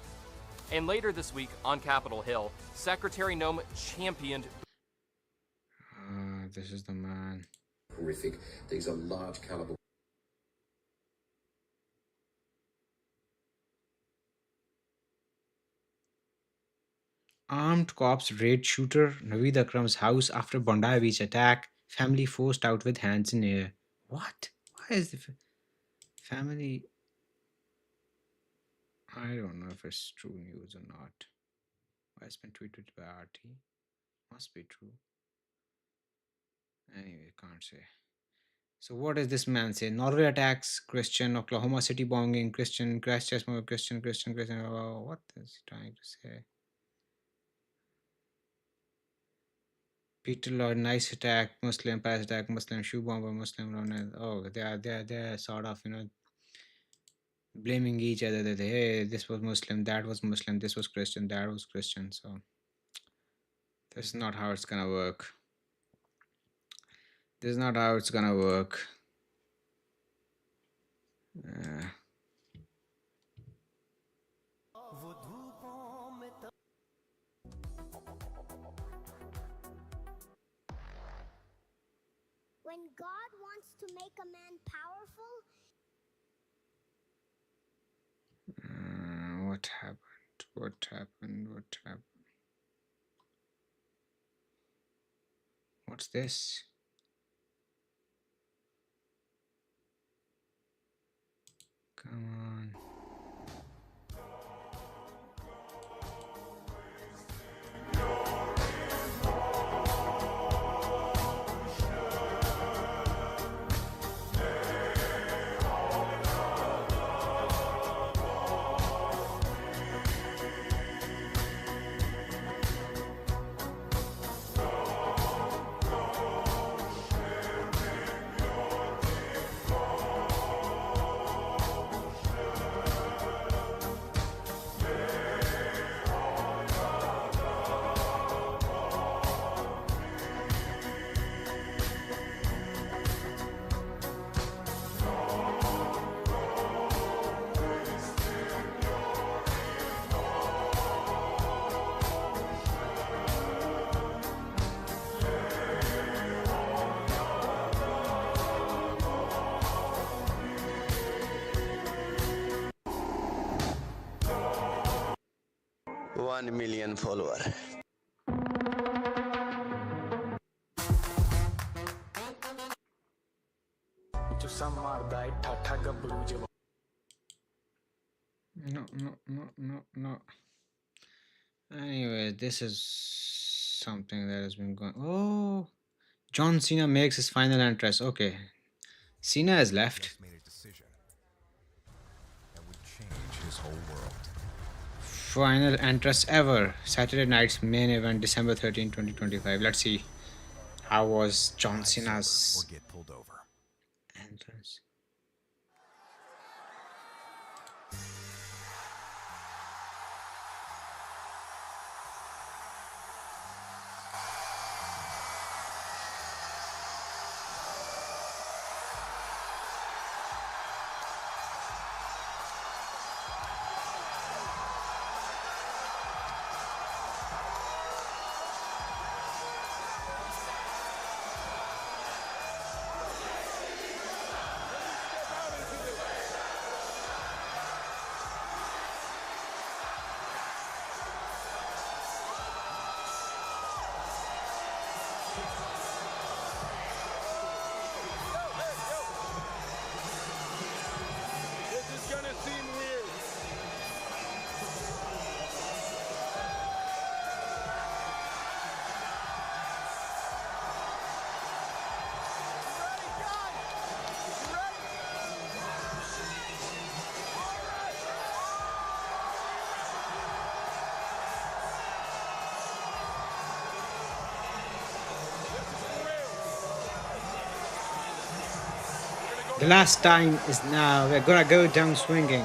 And later this week on Capitol Hill, Secretary Noem championed. This is the man. Horrific. These are large caliber. Armed cops raid shooter Naveed Akram's house after Bondi Beach attack. Family forced out with hands in air. What? Why is the family? I don't know if it's true news or not. Why it's been tweeted by RT? Must be true. Anyway, can't say. So what does this man say? Norway attacks Christian, Oklahoma City bombing Christian, Christchurch Christian. Oh, what is he trying to say? Peter Lloyd, nice attack, Muslim, pass attack, Muslim, shoe bomber, Muslim, runner. Oh, they're sort of, blaming each other that, hey, this was Muslim, that was Muslim, this was Christian, that was Christian. So this is not how it's gonna work. This is not how it's gonna work. When God wants to make a man powerful, What happened? What happened? What happened? What's this? Come on. One million follower. No. Anyway, this is something that has been going. Oh, John Cena makes his final entrance. Okay, Cena has left. Made a decision that would change his whole world. Final entrance ever. Saturday night's main event, December 13, 2025. Let's see. How was John Cena's Or get pulled over. entrance? The last time is now. We're gonna go down swinging.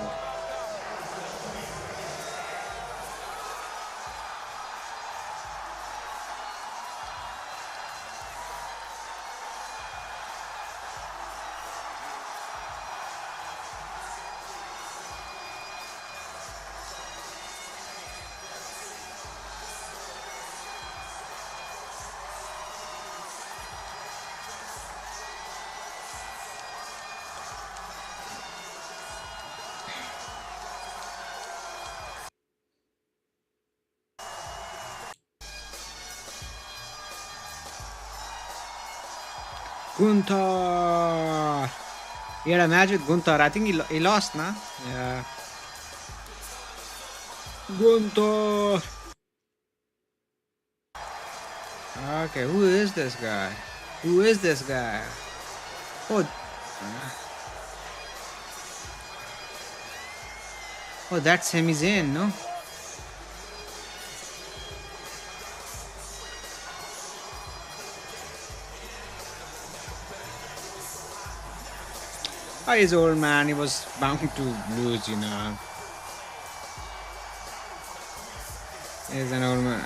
Gunther! He had a match with Gunther. I think he lost, nah? Yeah. Gunther! Okay, who is this guy? Who is this guy? Oh, that's Sami Zayn, no? Oh, he's old man. He was bound to lose, you know. He's an old man.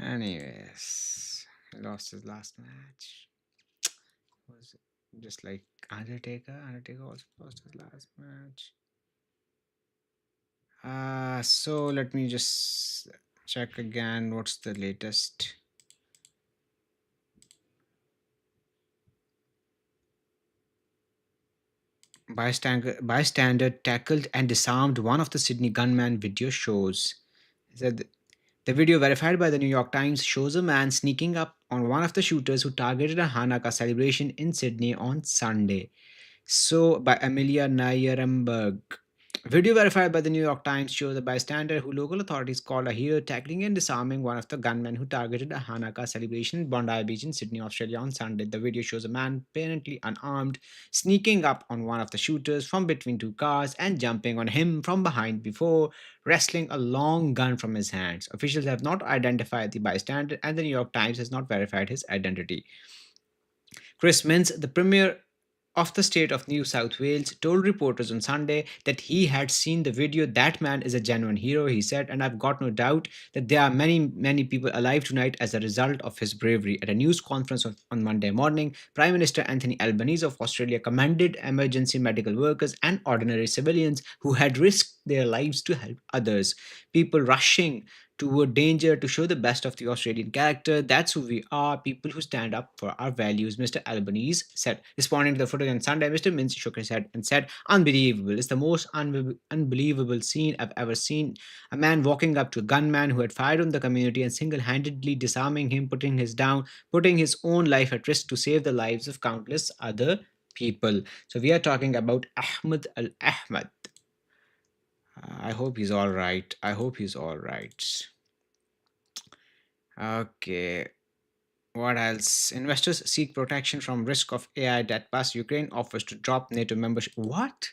Anyways, he lost his last match. Was it just like Undertaker? Undertaker also lost his last match. So let me just check again. What's the latest? Bystander tackled and disarmed one of the Sydney gunman, video shows. Said the video, verified by the New York Times, shows a man sneaking up on one of the shooters who targeted a Hanukkah celebration in Sydney on Sunday. So, by Amelia Nyerenberg. Video verified by the New York Times shows a bystander who local authorities called a hero tackling and disarming one of the gunmen who targeted a Hanukkah celebration in Bondi Beach in Sydney, Australia on Sunday. The video shows a man, apparently unarmed, sneaking up on one of the shooters from between two cars and jumping on him from behind before wresting a long gun from his hands. Officials have not identified the bystander, and the New York Times has not verified his identity. Chris Minns, the Premier of the state of New South Wales, told reporters on Sunday that he had seen the video. That man is a genuine hero, he said, and I've got no doubt that there are many people alive tonight as a result of his bravery. At a news conference on Monday morning, Prime Minister Anthony Albanese of Australia commended emergency medical workers and ordinary civilians who had risked their lives to help others. People rushing toward danger to show the best of the Australian character. That's who we are, people who stand up for our values, Mr. Albanese said. Responding to the footage on Sunday, Mr. Minns shook his head and said, unbelievable. It's the most unbelievable scene I've ever seen. A man walking up to a gunman who had fired on the community and single-handedly disarming him, putting his own life at risk to save the lives of countless other people. So we are talking about Ahmed Al-Ahmed. I hope he's all right. I hope he's all right. Okay. What else? Investors seek protection from risk of AI debt pass. Ukraine offers to drop NATO membership. What?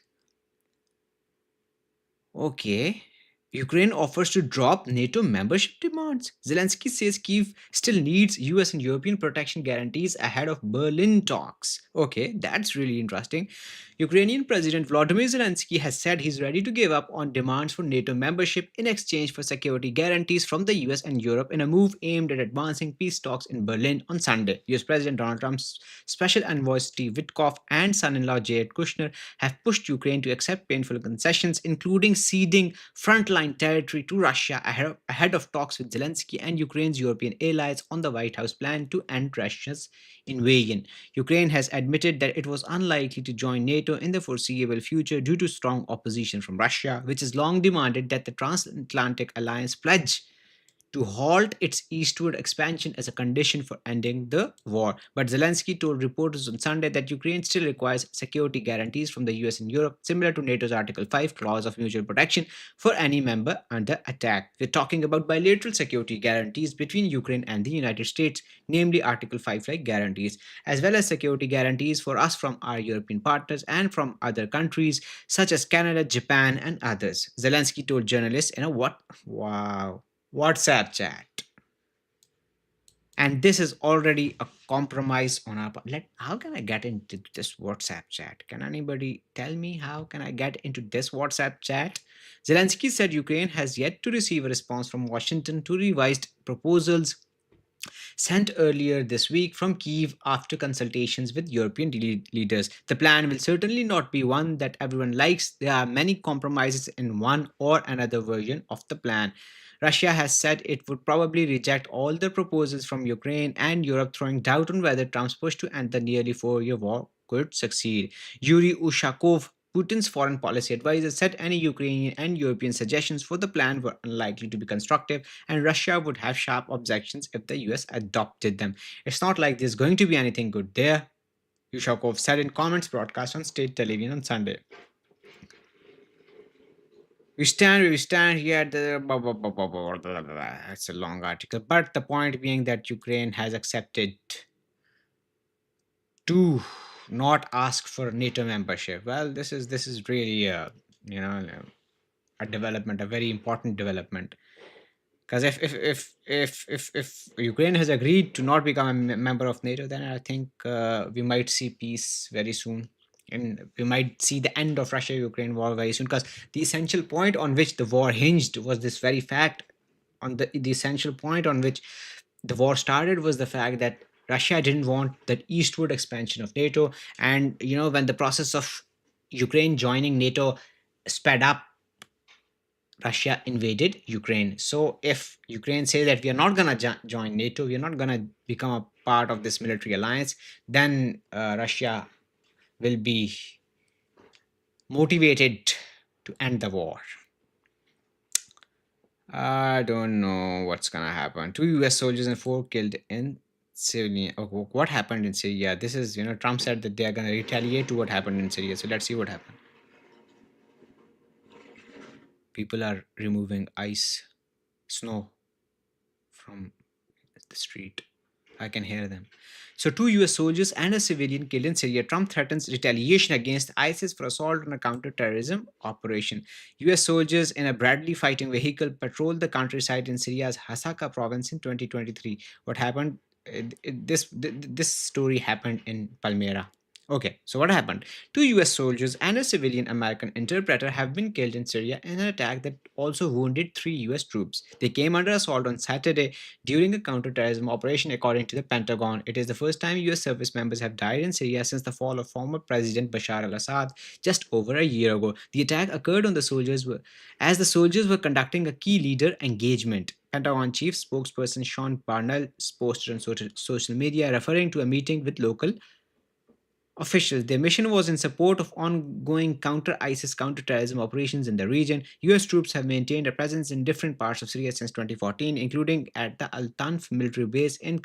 Okay. Ukraine offers to drop NATO membership demands. Zelensky says Kyiv still needs US and European protection guarantees ahead of Berlin talks. Okay, that's really interesting. Ukrainian President Volodymyr Zelensky has said he's ready to give up on demands for NATO membership in exchange for security guarantees from the US and Europe in a move aimed at advancing peace talks in Berlin on Sunday. US President Donald Trump's special envoy Steve Witkoff and son-in-law Jared Kushner have pushed Ukraine to accept painful concessions, including ceding frontline territory to Russia ahead of talks with Zelensky and Ukraine's European allies on the White House plan to end Russia's invasion. Ukraine has admitted that it was unlikely to join NATO in the foreseeable future due to strong opposition from Russia, which has long demanded that the transatlantic alliance pledge to halt its eastward expansion as a condition for ending the war. But Zelensky told reporters on Sunday that Ukraine still requires security guarantees from the US and Europe, similar to NATO's Article 5 clause of mutual protection for any member under attack. We're talking about bilateral security guarantees between Ukraine and the United States, namely Article 5-like guarantees, as well as security guarantees for us from our European partners and from other countries such as Canada, Japan, and others. Zelensky told journalists in a WhatsApp chat. And this is already a compromise on our part. How can I get into this WhatsApp chat? Can anybody tell me how can I get into this WhatsApp chat? Zelensky said Ukraine has yet to receive a response from Washington to revised proposals sent earlier this week from Kyiv after consultations with European leaders. The plan will certainly not be one that everyone likes. There are many compromises in one or another version of the plan. Russia has said it would probably reject all the proposals from Ukraine and Europe, throwing doubt on whether Trump's push to end the nearly 4-year war could succeed. Yuri Ushakov, Putin's foreign policy advisor said any Ukrainian and European suggestions for the plan were unlikely to be constructive, and Russia would have sharp objections if the US adopted them. It's not like there's going to be anything good there, Yushakov said in comments broadcast on state television on Sunday. We stand here at the It's a long article, but the point being that Ukraine has accepted to not ask for NATO membership. Well, this is really a development, a very important development. Because if Ukraine has agreed to not become a member of NATO, then I think we might see peace very soon, and we might see the end of Russia-Ukraine war very soon. Because the essential point on which the war hinged was this very fact. On the essential point on which the war started was the fact that Russia didn't want that eastward expansion of NATO, and when the process of Ukraine joining NATO sped up, Russia invaded Ukraine. So if Ukraine says that we are not going to join NATO, we are not going to become a part of this military alliance, then Russia will be motivated to end the war. I don't know what's going to happen. 2 US soldiers and 4 killed in Syria. Oh, what happened in Syria? This is, Trump said that they are going to retaliate to what happened in Syria. So let's see what happened. People are removing snow from the street. I can hear them. So 2 US soldiers and a civilian killed in Syria. Trump threatens retaliation against ISIS for assault on a counter-terrorism operation. US soldiers in a Bradley fighting vehicle patrolled the countryside in Syria's Hasaka province in 2023. What happened? This story happened in Palmyra. Okay, so what happened? 2 US soldiers and a civilian American interpreter have been killed in Syria in an attack that also wounded 3 US troops. They came under assault on Saturday during a counterterrorism operation, according to the Pentagon. It is the first time US service members have died in Syria since the fall of former President Bashar al-Assad just over a year ago. The attack occurred as the soldiers were conducting a key leader engagement. Pentagon chief spokesperson Sean Parnell posted on social media referring to a meeting with local officials. Their mission was in support of ongoing counter-ISIS counter-terrorism operations in the region. US troops have maintained a presence in different parts of Syria since 2014, including at the Al-Tanf military base in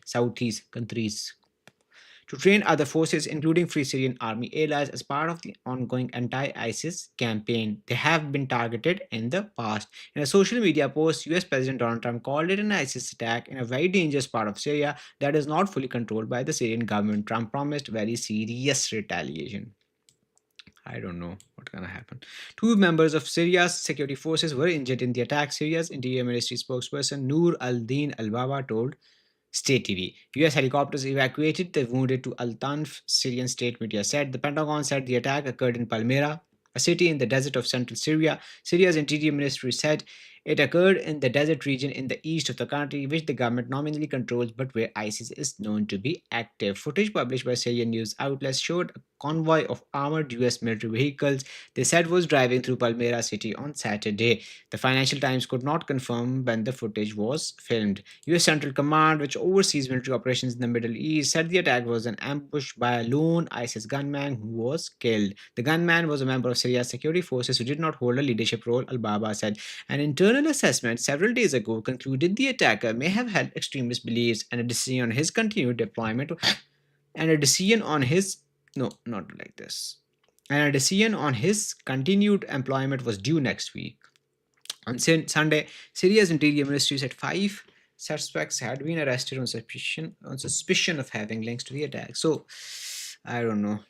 southeast countries, to train other forces, including Free Syrian Army allies, as part of the ongoing anti-ISIS campaign. They have been targeted in the past. In a social media post, US President Donald Trump called it an ISIS attack in a very dangerous part of Syria that is not fully controlled by the Syrian government. Trump promised very serious retaliation. I don't know what's going to happen. 2 members of Syria's security forces were injured in the attack, Syria's Interior Ministry spokesperson Noor al-Din al-Baba told State TV. US helicopters evacuated the wounded to Al-Tanf, Syrian state media said. The Pentagon said the attack occurred in Palmyra, a city in the desert of central Syria. Syria's Interior Ministry said it occurred in the desert region in the east of the country, which the government nominally controls, but where ISIS is known to be active. Footage published by Syrian news outlets showed a convoy of armored US military vehicles they said was driving through Palmyra city on Saturday. The Financial Times could not confirm when the footage was filmed. US Central Command, which oversees military operations in the Middle East, said the attack was an ambush by a lone ISIS gunman who was killed. The gunman was a member of Syria's security forces who did not hold a leadership role, al-Baba said. An internal assessment several days ago concluded the attacker may have held extremist beliefs, and a decision on his continued deployment and a decision on his continued employment was due next week. On Sunday, Syria's Interior Ministry said 5 suspects had been arrested on suspicion of having links to the attack. So, I don't know.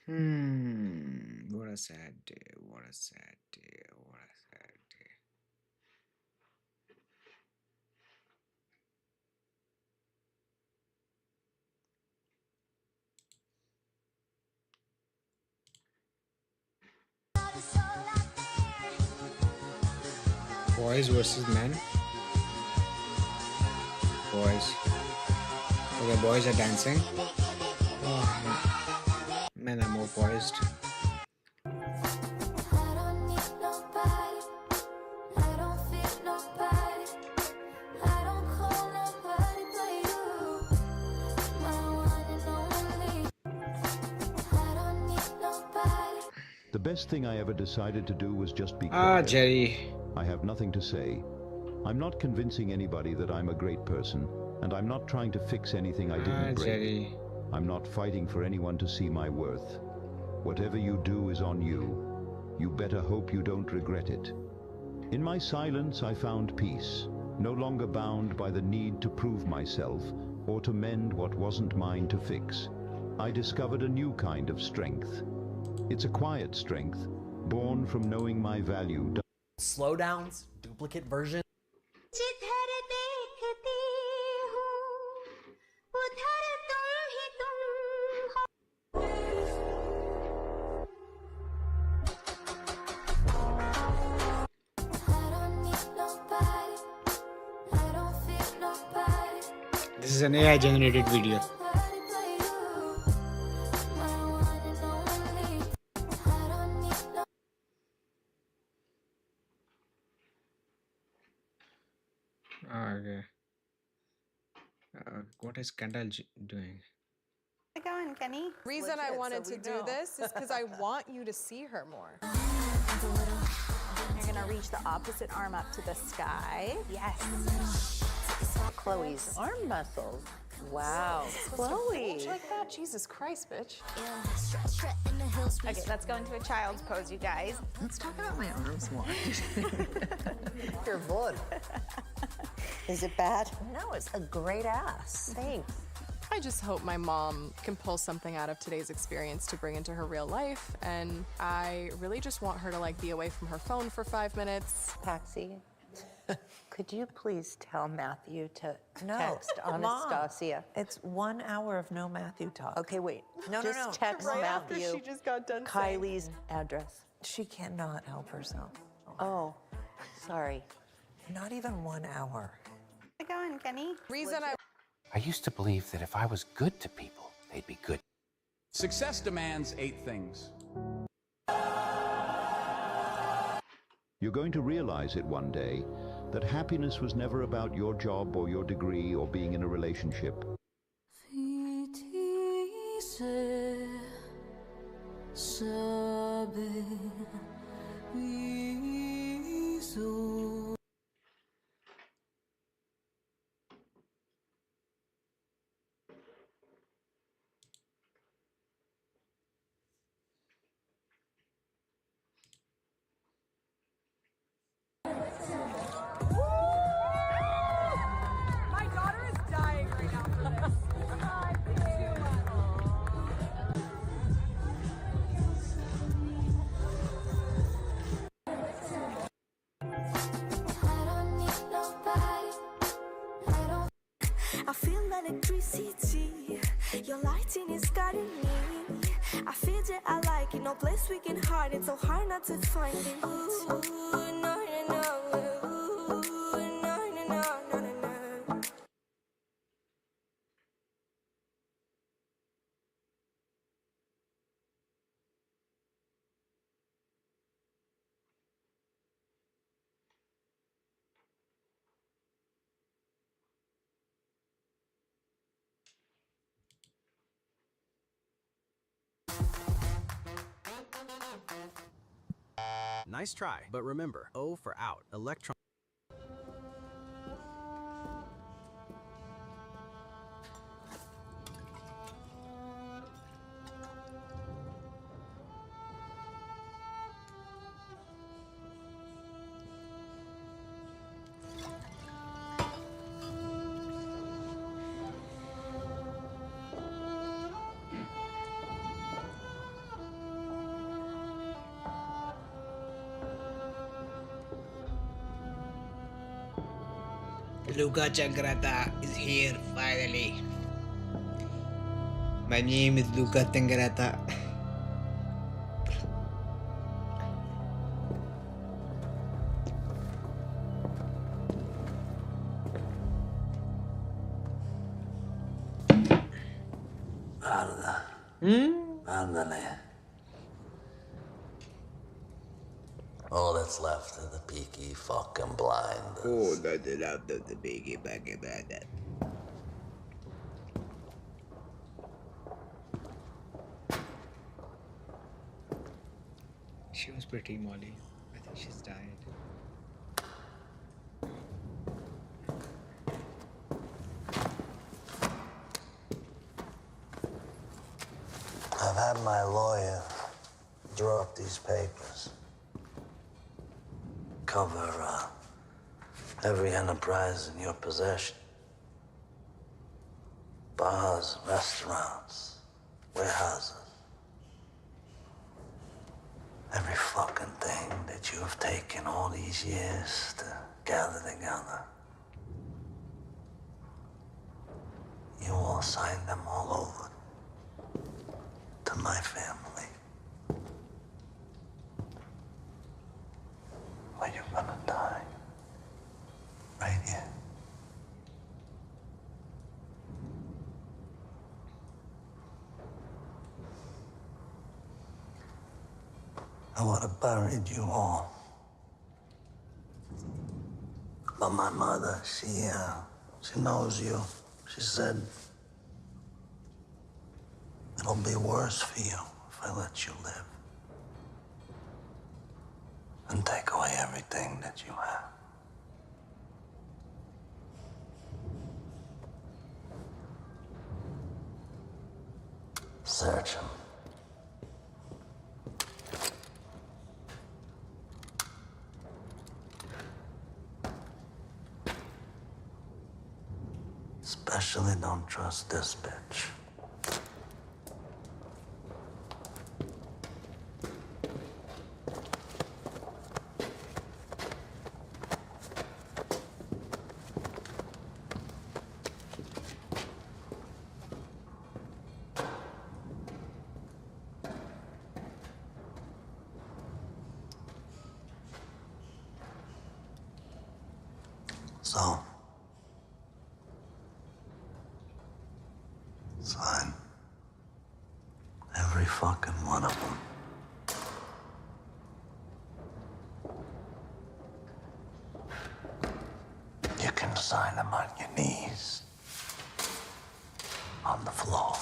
What a sad day. What a sad day. What a sad day. Boys versus men. Boys. Okay, boys are dancing. Oh, men are more poised. I don't need nobody. I don't feel nobody. best thing I ever decided to do was just be Ah, quiet. Jerry. I have nothing to say. I'm not convincing anybody that I'm a great person, and I'm not trying to fix anything I didn't break. Jerry. I'm not fighting for anyone to see my worth. Whatever you do is on you. You better hope you don't regret it. In my silence, I found peace, no longer bound by the need to prove myself or to mend what wasn't mine to fix. I discovered a new kind of strength. It's a quiet strength, born from knowing my value. Slowdowns, duplicate version. This is an AI generated video. Okay. What is Kendall doing? How's it going, Kenny? Reason I wanted to do this is because I want you to see her more. You're gonna reach the opposite arm up to the sky. Yes. Chloe's arm muscles. Wow. Chloe. Like that? Jesus Christ, bitch. Okay, let's go into a child's pose, you guys. Let's talk about my arms more. Your blood. Is it bad? No, it's a great ass. Thanks. I just hope my mom can pull something out of today's experience to bring into her real life, and I really just want her to like be away from her phone for 5 minutes. Patsy, could you please tell Matthew to No, text Anastasia? Mom, it's 1 hour of no Matthew talk. Okay, wait. No, just no, no. text Right after Matthew she just got done Kylie's address. She cannot help herself. Oh, sorry. Not even 1 hour. How's it going, Kenny? Reason I used to believe that if I was good to people, they'd be good. Success demands 8 things. You're going to realize it one day that happiness was never about your job or your degree or being in a relationship. My daughter is dying right now for this. I feel electricity. Your lighting is guiding me. I feel that I like it. No place we can hide it. So hard not to find it. Ooh, no, no, no. Ooh, no, no, no, no, no, no. Nice try, but remember, O for out. Electron. Luca Changrata is here finally. My name is Luca Tangrata. Guarda. Ándale. All that's left of the Peaky fucking Blinders. Oh, that's left of the Peaky fucking Blinders. She was pretty, Molly. I think she's died. I've had my lawyer draw up these papers. Cover every enterprise in your possession. Bars, restaurants, warehouses. Every fucking thing that you have taken all these years to gather together. You all signed them all over to my family. Or you're gonna die. Right here. I would have buried you all. But my mother, she knows you. She said, it'll be worse for you if I let you live. And take away everything that you have. Search him. Especially don't trust this bitch. So, sign every fucking one of them. You can sign them on your knees, on the floor.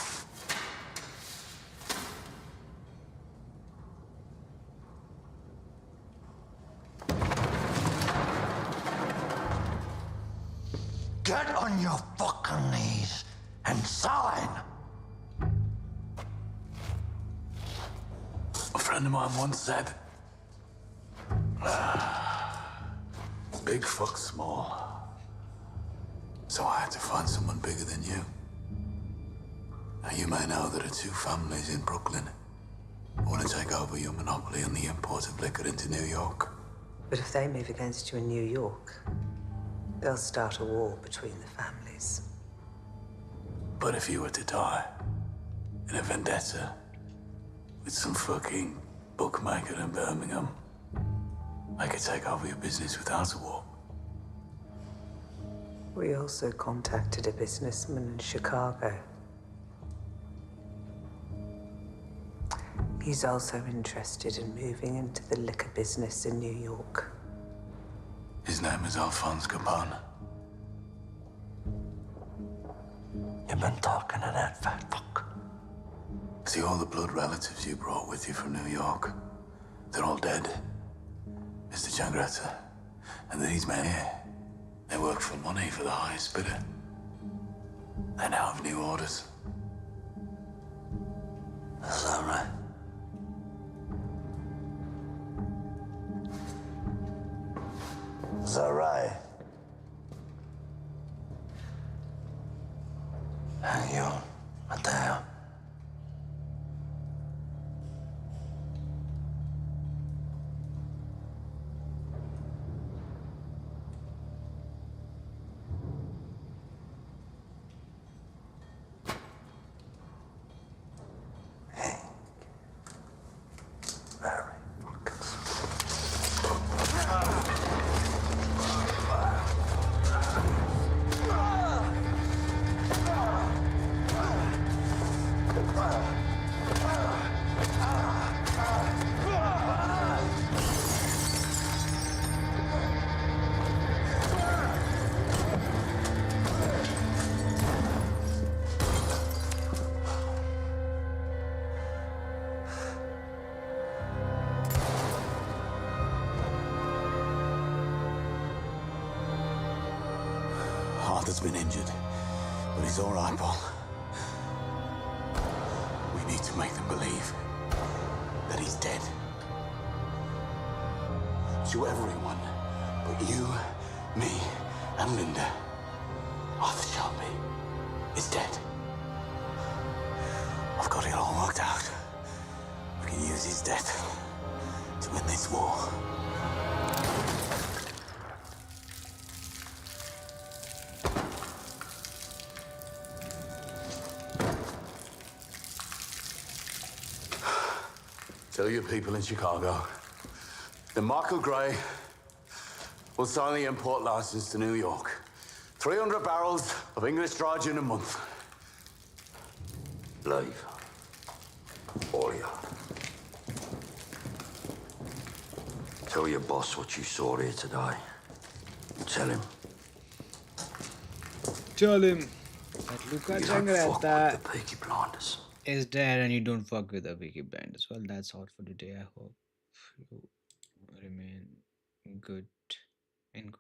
Get on your fucking knees and sign. A friend of mine once said, big fuck small. So I had to find someone bigger than you. Now you may know there are two families in Brooklyn who want to take over your monopoly on the import of liquor into New York. But if they move against you in New York, they'll start a war between the families. But if you were to die in a vendetta with some fucking bookmaker in Birmingham, I could take over your business without a war. We also contacted a businessman in Chicago. He's also interested in moving into the liquor business in New York. His name is Alphonse Capone. You've been talking to that fat fuck. See all the blood relatives you brought with you from New York? They're all dead. Mr. Changretta. And these men here, they work for money for the highest bidder. They now have new orders. Is that right? Is that right? And you, Mateo? Michael's been injured, but he's all right, Paul. We need to make them believe that he's dead. To everyone but you, me, and Linda, Arthur Shelby is dead. I've got it all worked out. We can use his death to win this war. Tell your people in Chicago that Michael Gray will sign the import license to New York. 300 barrels of English dry gin a month. Leave. All of you. Tell your boss what you saw here today. Tell him. Tell him that Luca You don't fuck with the Peaky Blinders. is dead and you don't fuck with the Peaky Blinders. Well, that's all for today. I hope you remain good in good